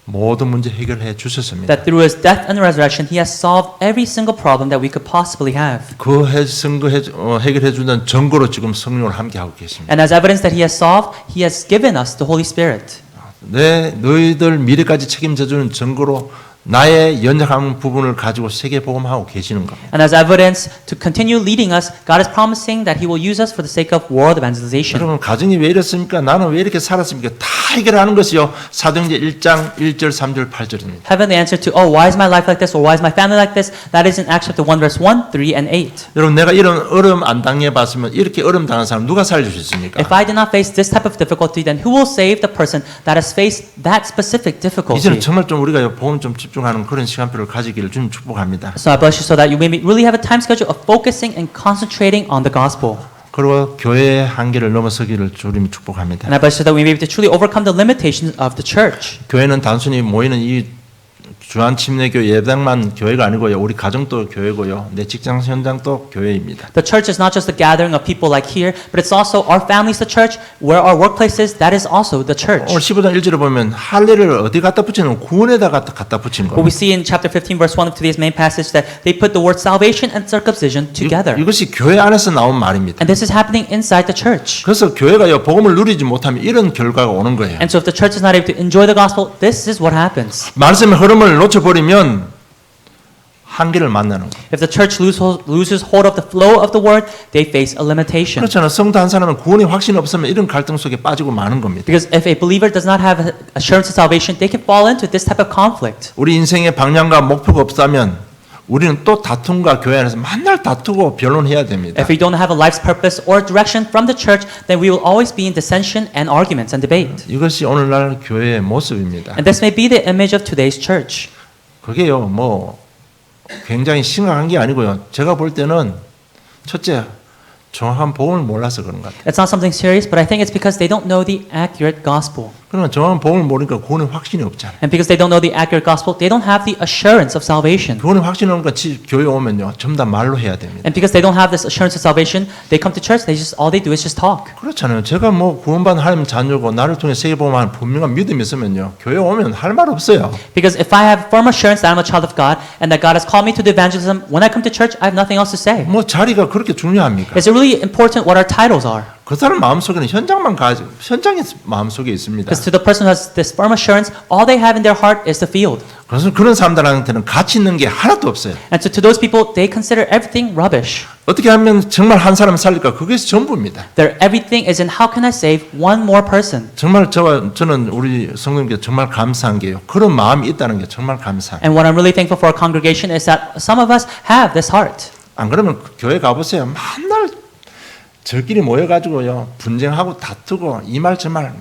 Speaker 1: 모든 문제 해결해 주셨습니다.
Speaker 2: That through his death and resurrection he has solved every single problem that we could possibly have.
Speaker 1: 그 해결해 주는 증거로 지금 성령을 함께 하고 계십니다.
Speaker 2: And as evidence that he has solved, he has given us the Holy Spirit.
Speaker 1: 너희들 미래까지 책임져주는 증거로 나의 연약한 부분을 가지고 세계복음하고 계시는 겁니다.
Speaker 2: And as evidence to continue leading us, God is promising that He will use us for the sake of world evangelization.
Speaker 1: 여러분 가정이 왜 이렇습니까? 나는 왜 이렇게 살았습니까? 다 해결하는 것이요. 사도행전 1장 1절 3절 8절입니다.
Speaker 2: Heaven the answer to, oh, why is my life like this or why is my family like this? That is in Acts chapter 1 verse 1, 3, and 8.
Speaker 1: 여러분 내가 이런 어려움 안 당해봤으면 이렇게 어려움 당한 사람 누가 살려주셨습니까?
Speaker 2: If I did not face this type of difficulty, then who will save the person that has faced that specific difficulty?
Speaker 1: 이제는 정말 좀 우리가 복음 좀 집중하는 그런 시간표를 가지기를 주님 축복합니다.
Speaker 2: So I bless you so that you may really have a time schedule of focusing and concentrating on the gospel.
Speaker 1: 그리고 교회의 한계를 넘어서기를 주님이 축복합니다.
Speaker 2: And I bless you that we may be able to truly overcome the limitations of the church.
Speaker 1: 교회는 단순히 모이는 이 주한 침례교 예배당만 교회가 아니고요. 우리 가정도 교회고요. 내 직장 현장도 교회입니다.
Speaker 2: The church is not just a gathering of people like here, but it's also our families, the church, where our workplace is, that is also the church.
Speaker 1: 오늘 15장 1절에 보면 할례를 어디 갖다 붙이는 구원에다 갖다 붙인
Speaker 2: What we
Speaker 1: 겁니다.
Speaker 2: see in chapter 15 verse 1 of today's main passage that they put the word salvation and circumcision together.
Speaker 1: 이것이 교회 안에서 나온 말입니다.
Speaker 2: And this is happening inside the church.
Speaker 1: 그래서 교회가요 복음을 누리지 못하면 이런 결과가 오는 거예요.
Speaker 2: And so if the church is not able to enjoy the gospel, this is what happens.
Speaker 1: 말씀의 흐름을 놓쳐버리면 한계를 만나는 거예요.
Speaker 2: If the church loses hold of the flow of the word, they face a limitation.
Speaker 1: 그렇잖아요. 성도 한 사람은 구원의 확신이 없으면 이런 갈등 속에 빠지고 마는 겁니다.
Speaker 2: Because if a believer does not have assurance of salvation, they can fall into this type of conflict.
Speaker 1: 우리 인생의 방향과 목표가 없다면 우리는 또 다툼과 교회 안에서 맨날 다투고 변론해야 됩니다.
Speaker 2: If we don't have a life's purpose or direction from the church, then we will always be in dissension and arguments and debate.
Speaker 1: 이것이 오늘날 교회의 모습입니다.
Speaker 2: And this may be the image of today's church.
Speaker 1: 그게요, 뭐 굉장히 심각한 게 아니고요. 제가 볼 때는 첫째, 정확한 복음을 몰라서 그런 것 같아요.
Speaker 2: It's not something serious, but I think it's because they don't know the accurate gospel.
Speaker 1: 그러면 정확한 복음을 모르니까 구원의 확신이 없잖아요.
Speaker 2: And because they don't know the accurate gospel, they don't have the assurance of salvation.
Speaker 1: 구원의 확신이 없으니까 교회 오면요, 전부 다 말로 해야 됩니다.
Speaker 2: And because they don't have this assurance of salvation, they come to church, all they do is just talk.
Speaker 1: 그렇잖아요. 제가 뭐 구원받은 하나님 자녀고 나를 통해 세계복음하는 분명한 믿음이 있으면요, 교회 오면 할 말 없어요.
Speaker 2: Because if I have firm assurance that I'm a child of God and that God has called me to do evangelism, when I come to church, I have nothing else to say.
Speaker 1: 뭐 자리가 그렇게 중요합니까?
Speaker 2: Is it really important what our titles are?
Speaker 1: 그 사람 마음속에는 현장이 마음속에 있습니다.
Speaker 2: Because to the person who has this firm assurance, all they have in their heart is the field.
Speaker 1: 그래서 그런 사람들한테는 가치 있는 게 하나도 없어요.
Speaker 2: And so to those people, they consider everything rubbish.
Speaker 1: 어떻게 하면 정말 한 사람을 살릴까? 그게 전부입니다.
Speaker 2: Their everything is in how can I save one more person?
Speaker 1: 정말 저는 우리 성도님께 정말 감사한 게요. 그런 마음이 있다는 게 정말 감사해요.
Speaker 2: And what I'm really thankful for our congregation is that some of us have this heart.
Speaker 1: 안 그러면 교회 가보세요. 맨날 저끼리 모여가지고요. 분쟁하고 다투고 이 말 저 말.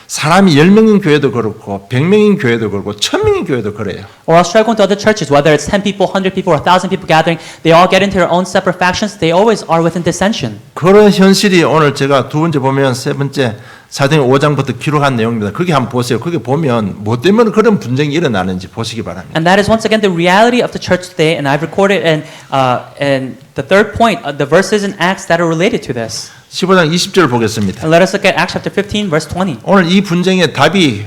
Speaker 1: 사람이 10명인 교회도 그렇고 100명인 교회도 그렇고 1000명인 교회도 그래요.
Speaker 2: Or else try going to other churches, whether it's 10 people, 100 people, or 1,000 people gathering, they all get into their own separate factions. They always are within dissension.
Speaker 1: 그런 현실이 오늘 제가 두 번째 보면 세 번째 사도행 5장부터 기록한 내용입니다. 거기 한번 보세요. 거기 보면 뭐 때문에 그런 분쟁이 일어나는지 보시기 바랍니다.
Speaker 2: And that is once again the reality of the church today. And I've recorded in the third point, the verses in Acts that are related to this.
Speaker 1: 15장 20절 보겠습니다.
Speaker 2: And let us look at Acts chapter 15, verse 20.
Speaker 1: 오늘 이 분쟁의 답이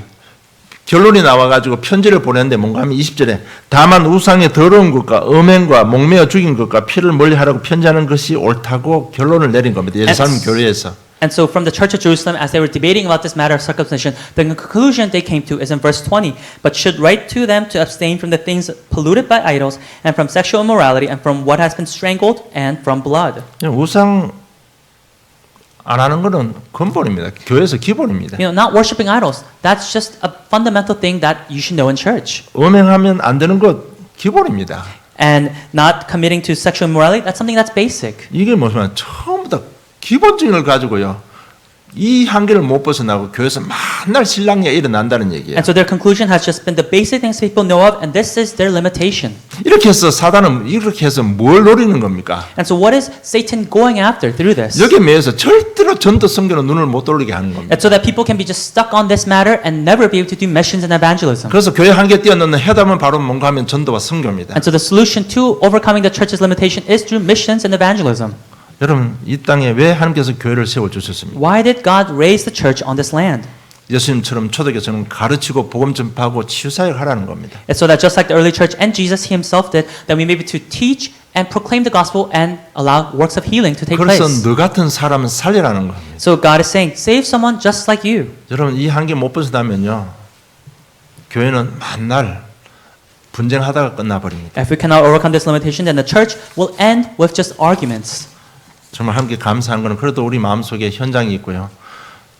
Speaker 1: 결론이 나와가지고 편지를 보냈는데 뭔가 하면 20절에 다만 우상의 더러운 것과 음행과 목매어 죽인 것과 피를 멀리하라고 편지하는 것이 옳다고 결론을 내린 겁니다. 예루살렘 교회에서.
Speaker 2: And so from the church of Jerusalem, as they were debating about this matter of circumcision, the conclusion they came to is in verse 20. But should write to them to abstain from the things polluted by idols, and from sexual immorality, and from what has been strangled, and from blood.
Speaker 1: 우상 안 하는 것은 근본입니다. 교회에서 기본입니다.
Speaker 2: You know, not worshiping idols, that's just a fundamental thing that you should know in church.
Speaker 1: 음행하면 안 되는 것 기본입니다.
Speaker 2: And not committing to sexual immorality, that's something that's basic.
Speaker 1: 이게 뭐냐면 처음부터 기본적인 걸 가지고요. 이 한계를 못 벗어나고 교회에서 맨날 신랑이가 일어난다는 얘기예요.
Speaker 2: And so their conclusion has just been the basic things people know of, and this is their limitation.
Speaker 1: 이렇게 해서 사단은 이렇게 해서 뭘 노리는 겁니까?
Speaker 2: And so what is Satan going after through this?
Speaker 1: 여기에 매여서 절대로 전도 선교로 눈을 못 돌리게 하는 겁니다.
Speaker 2: And so that people can be just stuck on this matter and never be able to do missions and evangelism.
Speaker 1: 그래서 교회 한계 뛰어넘는 해답은 바로 뭔가 하면 전도와 선교입니다.
Speaker 2: And so the solution to overcoming the church's limitation is through missions and evangelism.
Speaker 1: 여러분 이 땅에 왜 하나님께서 교회를 세워주셨습니까?
Speaker 2: Why did God raise the church on this land?
Speaker 1: 예수님처럼 초대교회는 가르치고 복음 전파하고 치유사역 하라는 겁니다.
Speaker 2: It's so that just like the early church and Jesus himself did, that we may be able to teach and proclaim the gospel and allow works of healing to take
Speaker 1: 그래서
Speaker 2: place.
Speaker 1: 너 같은 사람은 살리라는 겁니다.
Speaker 2: So God is saying, save someone just like you.
Speaker 1: 여러분 이 한계 못 벗어나면요. 교회는 만날 분쟁하다가 끝나버립니다.
Speaker 2: If we cannot overcome this limitation, then the church will end with just arguments.
Speaker 1: 정말 함께 감사한 것은 그래도 우리 마음속에 현장이 있고요.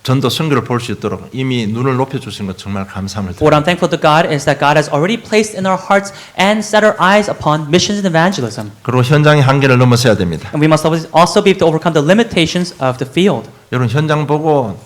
Speaker 1: 전도 선교를 볼 수 있도록 이미 눈을 높여주신 것 정말 감사함을 드립니다.
Speaker 2: What I'm thankful to God is that God has already placed in our hearts and set our eyes upon missions and evangelism.
Speaker 1: 그리고 현장의 한계를 넘어서야 됩니다.
Speaker 2: And we must also be able to overcome the limitations of the field.
Speaker 1: 여러분 현장 보고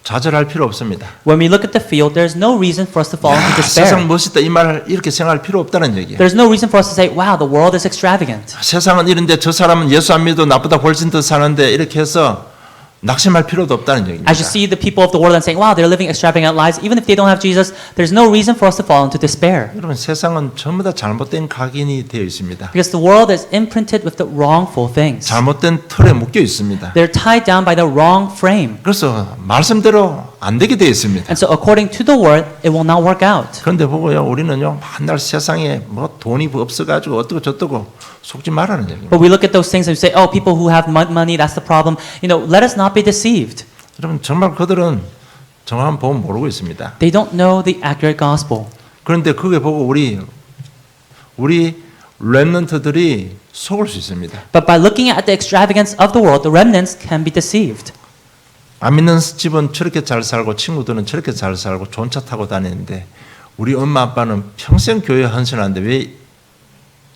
Speaker 1: 좌절할 필요 없습니다.
Speaker 2: When we look at the field, there's no reason for us to fall into
Speaker 1: 세상
Speaker 2: despair.
Speaker 1: 멋있다 이 말 이렇게 생각할 필요 없다는 얘기예요.
Speaker 2: There's no reason for us to say, wow, the world is extravagant.
Speaker 1: 세상은 이런데 저 사람은 예수 안 믿어도 나보다 훨씬 더 사는데 이렇게 해서 낙심할 필요도 없다는 얘기입니다.
Speaker 2: As you see the people of the world and saying, wow, they're living extravagant lives, even if they don't have Jesus, there's no reason for us to fall into despair.
Speaker 1: 여러분 세상은 전부 다 잘못된 각인이 되어 있습니다.
Speaker 2: Because the world is imprinted with the wrongful things.
Speaker 1: 잘못된 틀에 묶여 있습니다.
Speaker 2: They're tied down by the wrong frame.
Speaker 1: 그래서 말씀대로 안 되게 되어 있습니다.
Speaker 2: And so according to the word, it will not work out.
Speaker 1: 그런데 보고요, 우리는요, 맨날 세상에 뭐 돈이 없어가지고 어떻고 저떻고 속지 말라는 얘기입니다.
Speaker 2: But we look at those things and we say, oh, people who have money, that's the problem. You know, let us not be deceived.
Speaker 1: 여러분 정말 그들은 정확한 복음 모르고 있습니다.
Speaker 2: They don't know the accurate gospel.
Speaker 1: 그런데 그게 보고 우리 렘넌트들이 속을 수 있습니다.
Speaker 2: But by looking at the extravagance of the world, the remnants can be deceived.
Speaker 1: 안 믿는 집은 저렇게 잘 살고 친구들은 저렇게 잘 살고 좋은 차 타고 다니는데 우리 엄마 아빠는 평생 교회 헌신하는데 왜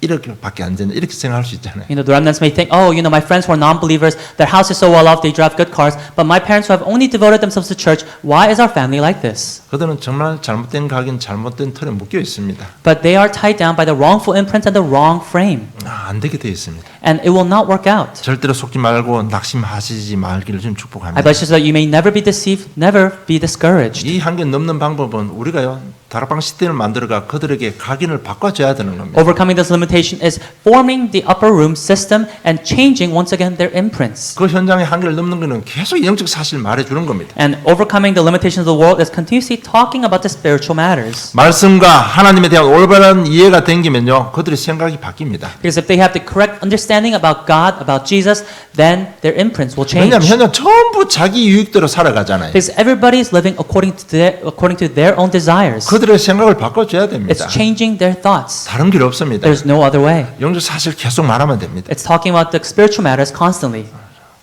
Speaker 1: 이렇게밖에 안 되냐 이렇게 생각할 수 있잖아요.
Speaker 2: You know, the remnants may think, oh, you know, my friends who are non-believers, their house is so well off, they drive good cars. But my parents who have only devoted themselves to church, why is our family like this?
Speaker 1: 그들은 정말 잘못된 각인 잘못된 틀에 묶여 있습니다.
Speaker 2: But they are tied down by the wrongful imprint and the wrong frame.
Speaker 1: 안 되게 되어 있습니다.
Speaker 2: And it will not work out.
Speaker 1: 절대로 속지 말고 낙심하시지 말기를 좀
Speaker 2: I
Speaker 1: 축복합니다.
Speaker 2: bless you so that you may never be deceived, never be discouraged.
Speaker 1: 이 한계 넘는 방법은 우리가요 다락방 시스템을 만들어가 그들에게 각인을 바꿔줘야 되는 겁니다.
Speaker 2: Overcoming this limitation is forming the upper room system and changing once again their imprints.
Speaker 1: 그 현장의 한계를 넘는 것은 계속 영적 사실 말해주는 겁니다.
Speaker 2: And overcoming the limitations of the world is continuously talking about the spiritual matters.
Speaker 1: 말씀과 하나님에 대한 올바른 이해가 생기면요 그들의 생각이 바뀝니다.
Speaker 2: Because if they have the correct understanding about God, about Jesus, then their imprints will change.
Speaker 1: 왜냐하면 현장 전부 자기 유익대로 살아가잖아요.
Speaker 2: Because everybody is living according to their own desires.
Speaker 1: 그들의 생각을 바꿔줘야 됩니다.
Speaker 2: It's changing their thoughts.
Speaker 1: 다른 길 없습니다.
Speaker 2: There's no other way.
Speaker 1: 영적 사실 계속 말하면 됩니다.
Speaker 2: It's talking about the spiritual matters constantly.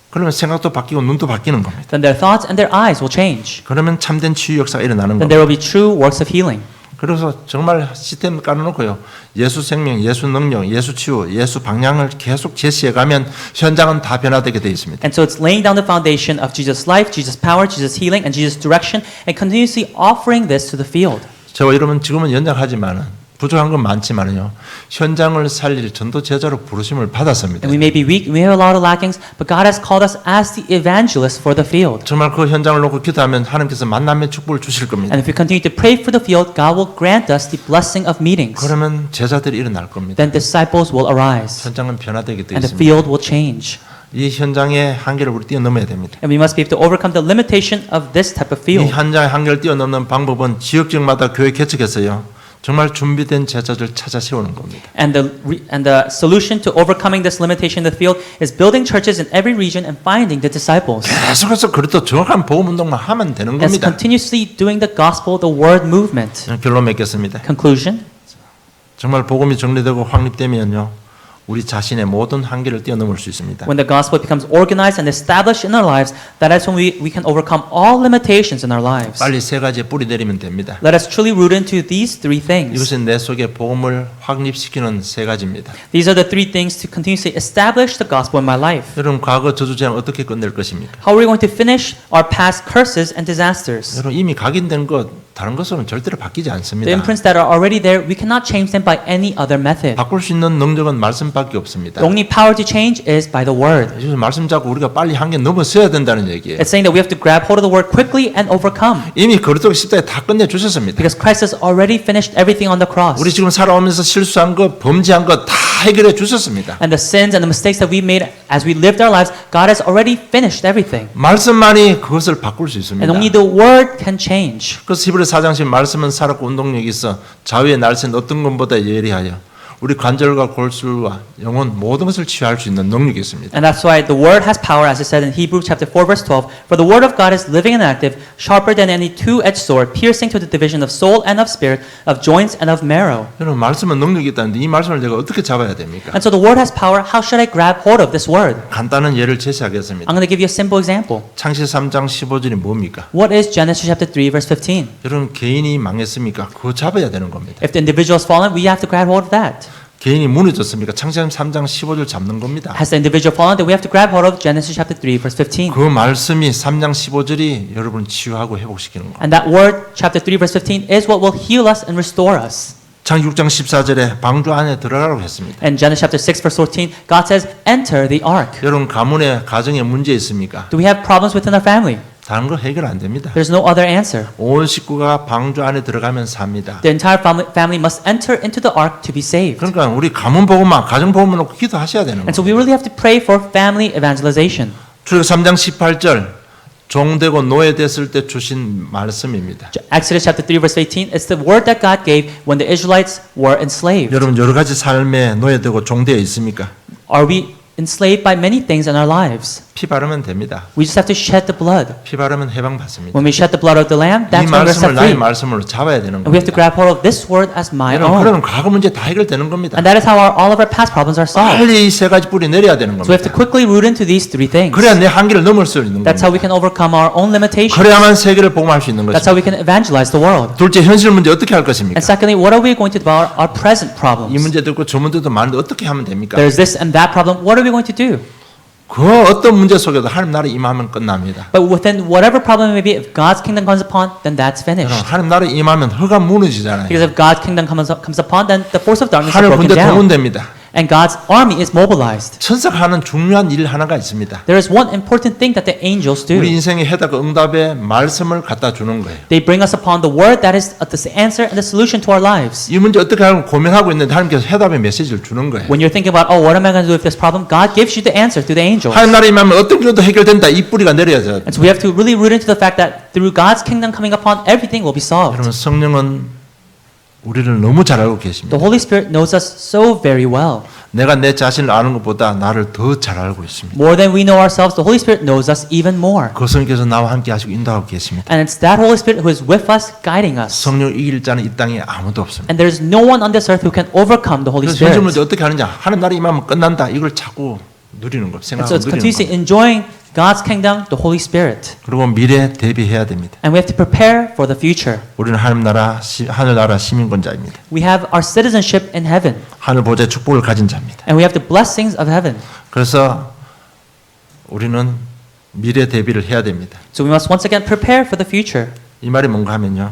Speaker 1: 그러면 생각도 바뀌고 눈도 바뀌는 겁니다.
Speaker 2: Then their thoughts and their eyes will change.
Speaker 1: 그러면 참된 치유 역사가 일어나는
Speaker 2: Then
Speaker 1: 겁니다.
Speaker 2: there will be true works of healing.
Speaker 1: 그래서 정말 시스템 깔아놓고요. 예수 생명, 예수 능력, 예수 치유, 예수 방향을 계속 제시해가면 현장은 다 변화되게 되어 있습니다.
Speaker 2: And so it's laying down the foundation of Jesus' life, Jesus' power, Jesus' healing, and Jesus' direction, and continuously offering this to the field.
Speaker 1: 저와 여러분 지금은 연장하지만은 부족한 건 많지만요. 현장을 살릴 전도 제자로 부르심을 받았습니다.
Speaker 2: And we may be weak, we have a lot of lackings, but God has called us as the evangelists for the field.
Speaker 1: 정말 그 현장을 놓고 기도하면 하나님께서 만남의 축복을 주실 겁니다.
Speaker 2: And if we continue to pray for the field, God will grant us the blessing of meetings.
Speaker 1: 그러면 제자들이 일어날 겁니다.
Speaker 2: Then disciples will arise,
Speaker 1: 현장은 변화되게 되어
Speaker 2: and
Speaker 1: 있습니다.
Speaker 2: the field will change.
Speaker 1: 이 현장의 한계를 우리 뛰어넘어야 됩니다.
Speaker 2: And we must be able to overcome the limitation of this type of
Speaker 1: 이
Speaker 2: field.
Speaker 1: 현장의 한계를 뛰어넘는 방법은 지역적마다 교회 개척해서요. 정말 준비된 제자들 찾아 세우는 겁니다.
Speaker 2: And the solution to overcoming this limitation in the field is building churches in every region and finding the disciples.
Speaker 1: 계속해서 그래도 정확한 복음 운동만 하면 되는
Speaker 2: It's
Speaker 1: 겁니다.
Speaker 2: continuously doing the gospel, the word movement.
Speaker 1: 결론 맺겠습니다.
Speaker 2: Conclusion.
Speaker 1: 정말 복음이 정리되고 확립되면요. 우리 자신의 모든 한계를 뛰어넘을 수 있습니다.
Speaker 2: When the gospel becomes organized and established in our lives, that is when we can overcome all limitations in our lives.
Speaker 1: 빨리 세 가지에 뿌리 내리면 됩니다.
Speaker 2: Let us truly root into these three things.
Speaker 1: 이것은 내 속에 복음을 확립시키는 세 가지입니다.
Speaker 2: These are the three things to continuously establish the gospel in my life.
Speaker 1: 여러분 과거 저주제는 어떻게 끝낼 것입니까?
Speaker 2: How are we going to finish our past curses and disasters?
Speaker 1: 여러분 이미 각인된 것 다른 것으로는 절대로 바뀌지
Speaker 2: The
Speaker 1: 않습니다.
Speaker 2: imprints that are already there, we cannot change them by any other method.
Speaker 1: 바꿀 수 있는 능력은 말씀밖에 없습니다.
Speaker 2: The only power to change is by the word.
Speaker 1: 그래서 말씀 잡고 우리가 빨리 한계 넘어서야 된다는 얘기예요.
Speaker 2: It's saying that we have to grab hold of the word quickly and overcome.
Speaker 1: 이미 거룩하게 십자가에 다 끝내 주셨습니다.
Speaker 2: Because Christ has already finished everything on the cross.
Speaker 1: 우리 지금 살아오면서 실수한 거, 범죄한 거 다 해결해 주셨습니다.
Speaker 2: And the sins and the mistakes that we made as we lived our lives, God has already finished everything.
Speaker 1: 말씀만이 그것을 바꿀 수 있습니다.
Speaker 2: And only the word can change.
Speaker 1: 그래서 히브리 4장 10 말씀은 살았고 운동력이 있어 좌우의 날쌘 어떤 것보다 예리하여 우리 관절과 골수와 영혼 모든 것을 치유할 수 있는 능력이 있습니다.
Speaker 2: And that's why the word has power, as it said in Hebrews chapter 4 verse 12. For the word of God is living and active, sharper than any two-edged sword, piercing to the division of soul and of spirit, of joints and of marrow.
Speaker 1: 여러분 말씀은 능력이 있다는데 이 말씀을 제가 어떻게 잡아야 됩니까?
Speaker 2: And so the word has power. How should I grab hold of this word?
Speaker 1: 간단한 예를 제시하겠습니다.
Speaker 2: I'm going to give you a simple example.
Speaker 1: 창세기 3장 15절이 뭡니까?
Speaker 2: What is Genesis chapter 3 verse 15?
Speaker 1: 여러분 개인이 망했습니까? 그거 잡아야 되는 겁니다.
Speaker 2: If the individual has fallen, we have to grab hold of that.
Speaker 1: 개인이 무너졌습니까? 창세기 3장 15절 잡는 겁니다.
Speaker 2: Has the individual fallen, then we have to grab hold of Genesis chapter 3 verse 15.
Speaker 1: 그 말씀이 3장 15절이 여러분 치유하고 회복시키는 거.
Speaker 2: And that word, chapter 3 verse 15, is what will heal us and restore us.
Speaker 1: 창 6장 14절에 방주 안에 들어가라고 했습니다.
Speaker 2: In Genesis chapter 6 verse 14, God says, enter the ark.
Speaker 1: 여러분 가문에 가정에 문제 있습니까?
Speaker 2: Do we have problems within our family?
Speaker 1: 다른 거 해결 안 됩니다.
Speaker 2: There's no other answer.
Speaker 1: 온 식구가 방주 안에 들어가면 삽니다.
Speaker 2: The entire family must enter into the ark to be saved.
Speaker 1: 그러니까 우리 가문 복음만 가정 복음만 놓고 기도하셔야 되는
Speaker 2: And so
Speaker 1: 거예요.
Speaker 2: we really have to pray for family evangelization.
Speaker 1: 출애굽 3장 18절 종되고 노예됐을 때 주신 말씀입니다.
Speaker 2: Exodus chapter 3 verse 18, it's the word that God gave when the Israelites were enslaved.
Speaker 1: 여러분 여러 가지 삶에 노예되고 종되어 있습니까?
Speaker 2: Are we enslaved by many things in our lives?
Speaker 1: 피 바르면 됩니다.
Speaker 2: We just have to shed the blood.
Speaker 1: 피 바르면 해방받습니다.
Speaker 2: When we shed the blood of the lamb,
Speaker 1: 이
Speaker 2: that's when we're
Speaker 1: 말씀을
Speaker 2: set
Speaker 1: 나의
Speaker 2: free.
Speaker 1: 말씀으로 잡아야 되는
Speaker 2: And we have to
Speaker 1: 겁니다.
Speaker 2: grab hold of this word as my
Speaker 1: 여러분
Speaker 2: own.
Speaker 1: 그러면 과거 문제 다 해결되는 겁니다.
Speaker 2: And that is how all of our past problems are solved.
Speaker 1: 빨리 이 세 가지 뿌리 내려야 되는
Speaker 2: So we have to
Speaker 1: 겁니다.
Speaker 2: quickly root into these three things.
Speaker 1: 그래야 내 한계를 넘을 수 있는
Speaker 2: That's how
Speaker 1: 겁니다.
Speaker 2: we can overcome our own limitations.
Speaker 1: 그래야만 세계를 복음할 수 있는
Speaker 2: That's
Speaker 1: 것입니다.
Speaker 2: how we can evangelize the world.
Speaker 1: 둘째 현실 문제 어떻게 할 것입니까?
Speaker 2: And secondly, what are we going to do about our present
Speaker 1: 이
Speaker 2: problems?
Speaker 1: 문제도 있고 저 문제도 많은데 어떻게 하면 됩니까?
Speaker 2: There's this and that problem. What are we going to do?
Speaker 1: 그 어떤 문제 속에도 하나님 나라 임하면 끝납니다.
Speaker 2: But within whatever problem it may be, if God's kingdom comes upon, then that's
Speaker 1: 여러분,
Speaker 2: finished.
Speaker 1: 하나님 나라 임하면 허가 무너지잖아요.
Speaker 2: Because if God's kingdom comes upon, then the force of darkness is
Speaker 1: 하늘
Speaker 2: broken
Speaker 1: 군대
Speaker 2: down.
Speaker 1: 동원됩니다.
Speaker 2: And God's army is mobilized.
Speaker 1: 천사가 하는 중요한 일 하나가 있습니다.
Speaker 2: There is one important thing that the angels do.
Speaker 1: 우리 인생의 해답과 응답의 말씀을 갖다 주는 거예요.
Speaker 2: They bring us upon the word that is the answer and the solution to our lives.
Speaker 1: 이 문제 어떻게 하면 고민하고 있는데 하나님께서 해답의 메시지를 주는 거예요.
Speaker 2: When you're thinking about, oh, what am I going to do with this problem? God gives you the answer through the angels.
Speaker 1: 하나님 나라 임하면 어떤 길도 해결된다. 이 뿌리가 내려져.
Speaker 2: And so we have to really root into the fact that through God's kingdom coming upon, everything will be solved.
Speaker 1: 여러분 성령은 우리를 너무 잘 알고 계십니다.
Speaker 2: The Holy Spirit knows us so very well.
Speaker 1: 내가 내 자신을 아는 것보다 나를 더 잘 알고 있습니다.
Speaker 2: More than we know ourselves, the Holy Spirit knows us even more.
Speaker 1: 그 성령께서 나와 함께 하시고 인도하고 계십니다.
Speaker 2: And it's that Holy Spirit who is with us, guiding us.
Speaker 1: 성령 이길 자는 이 땅에 아무도 없습니다.
Speaker 2: And there's no one on this earth who can overcome the Holy
Speaker 1: 그래서 현실
Speaker 2: Spirit.
Speaker 1: 문제 어떻게 하느냐? 하나님 나라 임하면 끝난다. 이걸 자꾸 누리는 것,
Speaker 2: And so
Speaker 1: 생각하고
Speaker 2: it's
Speaker 1: 누리는
Speaker 2: continuously
Speaker 1: 것.
Speaker 2: enjoying God's kingdom, the Holy Spirit.
Speaker 1: 그리고 미래 대비해야 됩니다.
Speaker 2: And we have to prepare for the future.
Speaker 1: 우리는 하나님 나라 하늘 나라 시민권자입니다.
Speaker 2: We have our citizenship in heaven.
Speaker 1: 하늘 보좌의 축복을 가진 자입니다.
Speaker 2: And we have the blessings of heaven.
Speaker 1: 그래서 우리는 미래 대비를 해야 됩니다.
Speaker 2: So we must once again prepare for the future.
Speaker 1: 이 말이 뭔가 하면요.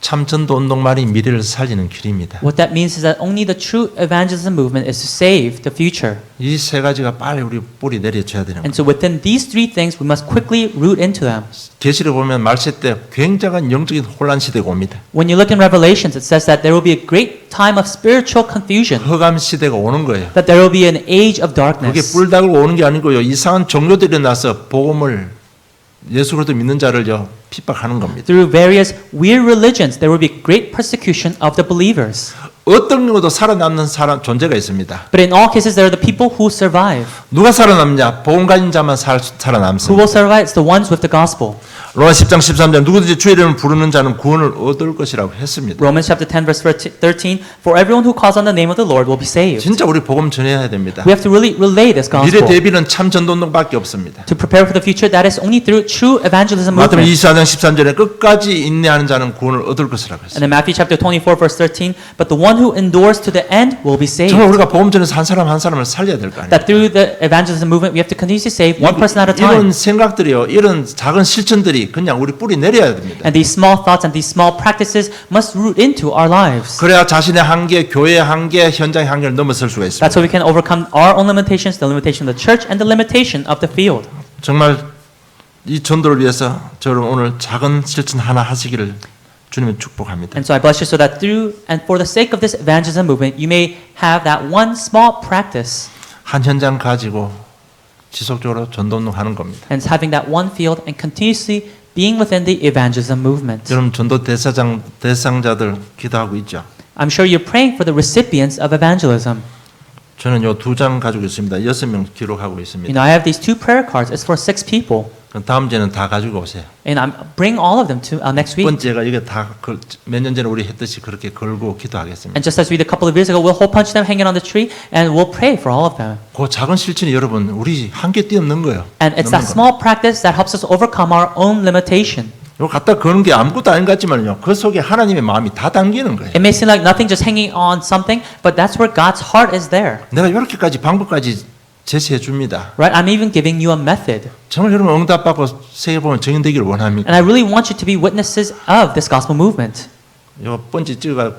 Speaker 1: 참 전도 운동만이 미래를 살리는 길입니다.
Speaker 2: What that means is that only the true evangelism movement is to save the future.
Speaker 1: 이 세 가지가 빨리 우리 뿌리 내려줘야 되는 거예요.
Speaker 2: And so within these three things, we must quickly root into them.
Speaker 1: 계시를 보면 말세 때 굉장한 영적인 혼란 시대가 옵니다.
Speaker 2: When you look in Revelations, it says that there will be a great time of spiritual confusion,
Speaker 1: 허감 시대가 오는 거예요.
Speaker 2: that there will be an age of
Speaker 1: 그게
Speaker 2: darkness.
Speaker 1: 뿔닭으로 오는 게 아니고요. 이상한 종교들이 나서 복음을 예수 그리스도 믿는 자를요 핍박하는 겁니다.
Speaker 2: Through various weird religions, there will be great persecution of the believers.
Speaker 1: 어떤 경우도 살아남는 사람 존재가 있습니다.
Speaker 2: But in all cases, there are the people who survive.
Speaker 1: 누가 살아남냐? 복음 가진 자만
Speaker 2: Who
Speaker 1: 살아남습니다.
Speaker 2: will survive? It's the ones with the gospel.
Speaker 1: 로마 10장 13절 누구든지 주의 이름을 부르는 자는 구원을 얻을 것이라고 했습니다.
Speaker 2: Romans chapter 10 verse 13, for everyone who calls on the name of the Lord will be saved.
Speaker 1: 진짜 우리 복음 전해야 됩니다.
Speaker 2: We have to really relay this
Speaker 1: 미래
Speaker 2: gospel.
Speaker 1: 대비는 참 전도운동밖에 없습니다.
Speaker 2: To prepare for the future, that is only through true evangelism
Speaker 1: 마태복음
Speaker 2: movement.
Speaker 1: 24장 13절에 끝까지 인내하는 자는 구원을 얻을 것이라고
Speaker 2: And
Speaker 1: 했습니다.
Speaker 2: in Matthew chapter 24 verse 13, but the one who endures to the end will be saved.
Speaker 1: 정말 우리가 복음 전에서 한 사람 한 사람을 살려야 될 거 아니에요.
Speaker 2: That through the evangelism movement, we have to continuously save one person at a
Speaker 1: 이런
Speaker 2: time.
Speaker 1: 생각들이요, 이런 작은 실천들이 그냥 우리 뿌리 내려야 됩니다.
Speaker 2: And these small thoughts and these small practices must root into our lives.
Speaker 1: 그래야 자신의 한계, 교회의 한계, 현장의 한계를 넘어설 수가 있습니다.
Speaker 2: That's how we can overcome our own limitations, the limitation of the church, and the limitation of the field.
Speaker 1: 정말 이 전도를 위해서 저는 오늘 작은 실천 하나 하시기를 주님은 축복합니다.
Speaker 2: And so I bless you so that through and for the sake of this evangelism movement, you may have that one small practice
Speaker 1: 한 현장 가지고 지속적으로 전도운동 하는 겁니다.
Speaker 2: and having that one field and continuously being within the evangelism movement.
Speaker 1: 여러분 전도 대상자들 기도하고 있죠.
Speaker 2: I'm sure you're praying for the recipients of evangelism.
Speaker 1: 저는 요 2장 가지고 있습니다. 6명 기록하고
Speaker 2: You
Speaker 1: 있습니다.
Speaker 2: know, I have these 2 prayer cards. It's for 6 people.
Speaker 1: 그럼 다음 주에는 다 가지고 오세요.
Speaker 2: And I'm bring all of them to next
Speaker 1: 첫
Speaker 2: week.
Speaker 1: 번째가 이게 다 몇 년 전에 우리 했듯이 그렇게 걸고 기도하겠습니다.
Speaker 2: And just as we did a couple of years ago, we'll hole punch them hanging on the tree and we'll pray for all of them.
Speaker 1: 그 작은 실천이 여러분 우리 한계 뛰어넘는 거예요.
Speaker 2: And it's that
Speaker 1: 넘는 거.
Speaker 2: small practice that helps us overcome our own limitation.
Speaker 1: 이거 갖다 거는 게 아무것도 아닌 것 같지만요. 그 속에 하나님의 마음이 다 담기는 거예요.
Speaker 2: It may seem like nothing just hanging on something, but that's where God's heart is there.
Speaker 1: 내가 이렇게까지 방법까지 제시해 줍니다.
Speaker 2: Right? I'm even giving you a method.
Speaker 1: 정말 여러분 응답받고 세계 보면 정인되기를 원합니까?
Speaker 2: And I really want you to be witnesses of this gospel movement.
Speaker 1: 이거 번지 찍어가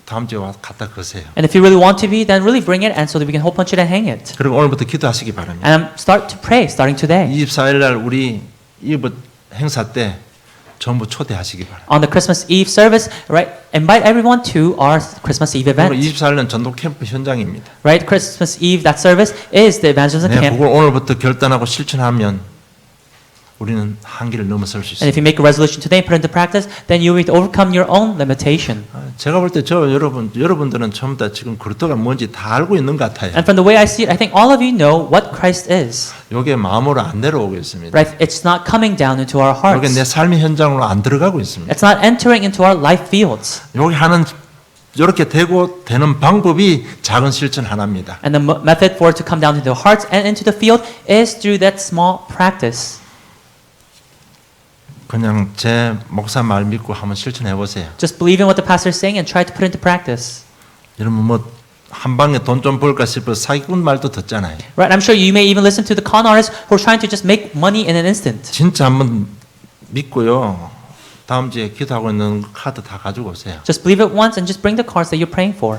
Speaker 1: 다음 주에 와서 갖다 거세요.
Speaker 2: And if you really want to be, then really bring it and so that we can hole punch it and hang it.
Speaker 1: 그리고 오늘부터 기도하시기 바랍니다.
Speaker 2: And start to pray starting today.
Speaker 1: 24일 날 우리 이브 행사 때 전부 초대하시기 바랍니다.
Speaker 2: On the Christmas Eve service, right? Invite everyone to our Christmas Eve
Speaker 1: 그리고
Speaker 2: event.
Speaker 1: 24일은 전도 캠프 현장입니다.
Speaker 2: Right? Christmas Eve, that service is the evangelism
Speaker 1: 네,
Speaker 2: camp.
Speaker 1: 그걸 오늘부터 결단하고 실천하면 우리는 한계를 넘어설 수
Speaker 2: And
Speaker 1: 있습니다.
Speaker 2: if you make a resolution today and put it into practice, then you will overcome your own limitation.
Speaker 1: 제가 볼 때 여러분들은 전부 다 지금 그리스도가 뭔지 다 알고 있는 것 같아요.
Speaker 2: And from the way I see it, I think all of you know what Christ is.
Speaker 1: 이게 마음으로 안 내려오고 있습니다.
Speaker 2: Right? It's not coming down into our
Speaker 1: 이게 내
Speaker 2: hearts.
Speaker 1: 삶의 현장으로 안 들어가고 있습니다.
Speaker 2: It's not entering into our life fields.
Speaker 1: 여기 하는 이렇게 되는 방법이 작은 실천 하나입니다.
Speaker 2: And the method for it to come down into the hearts and into the field is through that small practice.
Speaker 1: 그냥 제 목사 말 믿고 한번 실천해 보세요.
Speaker 2: Just believe in what the pastor is saying and try to put it into practice.
Speaker 1: 여러분 뭐 한 방에 돈 좀 벌까 싶어 사기꾼 말도 듣잖아요.
Speaker 2: Right? I'm sure you may even listen to the con artists who are trying to just make money in an instant.
Speaker 1: 진짜 한번 믿고요. 다음 주에 기도하고 있는 카드 다 가지고 오세요.
Speaker 2: Just believe it once and just bring the cards that you're praying for.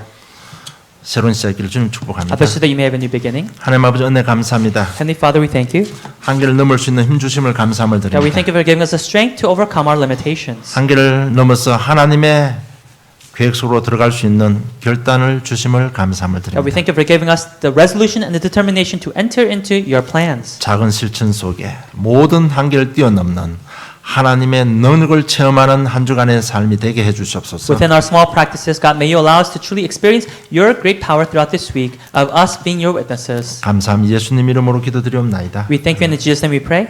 Speaker 1: 새로운 시작기를 주님
Speaker 2: I
Speaker 1: 축복합니다.
Speaker 2: pray that you may have a new beginning.
Speaker 1: 하나님 아버지 은혜 감사합니다.
Speaker 2: Heavenly Father, we thank you.
Speaker 1: 한계를 넘을 수 있는 힘 주심을 감사함을
Speaker 2: God, we
Speaker 1: 드립니다.
Speaker 2: thank you for giving us the strength to overcome our limitations.
Speaker 1: 한계를 넘어서 하나님의 계획 속으로 들어갈 수 있는 결단을 주심을 감사함을
Speaker 2: God, we
Speaker 1: 드립니다.
Speaker 2: thank you for giving us the resolution and the determination to enter into your plans.
Speaker 1: 작은 실천 속에 모든 한계를 뛰어넘는 하나님의 능력을 체험하는 한 주간의 삶이 되게 해주시옵소서.
Speaker 2: Within our small practices, God, may you allow us to truly experience your great power throughout this week of us being your witnesses.
Speaker 1: 감사함 예수님 이름으로 기도드리옵나이다.
Speaker 2: We thank you in Jesus' name we pray.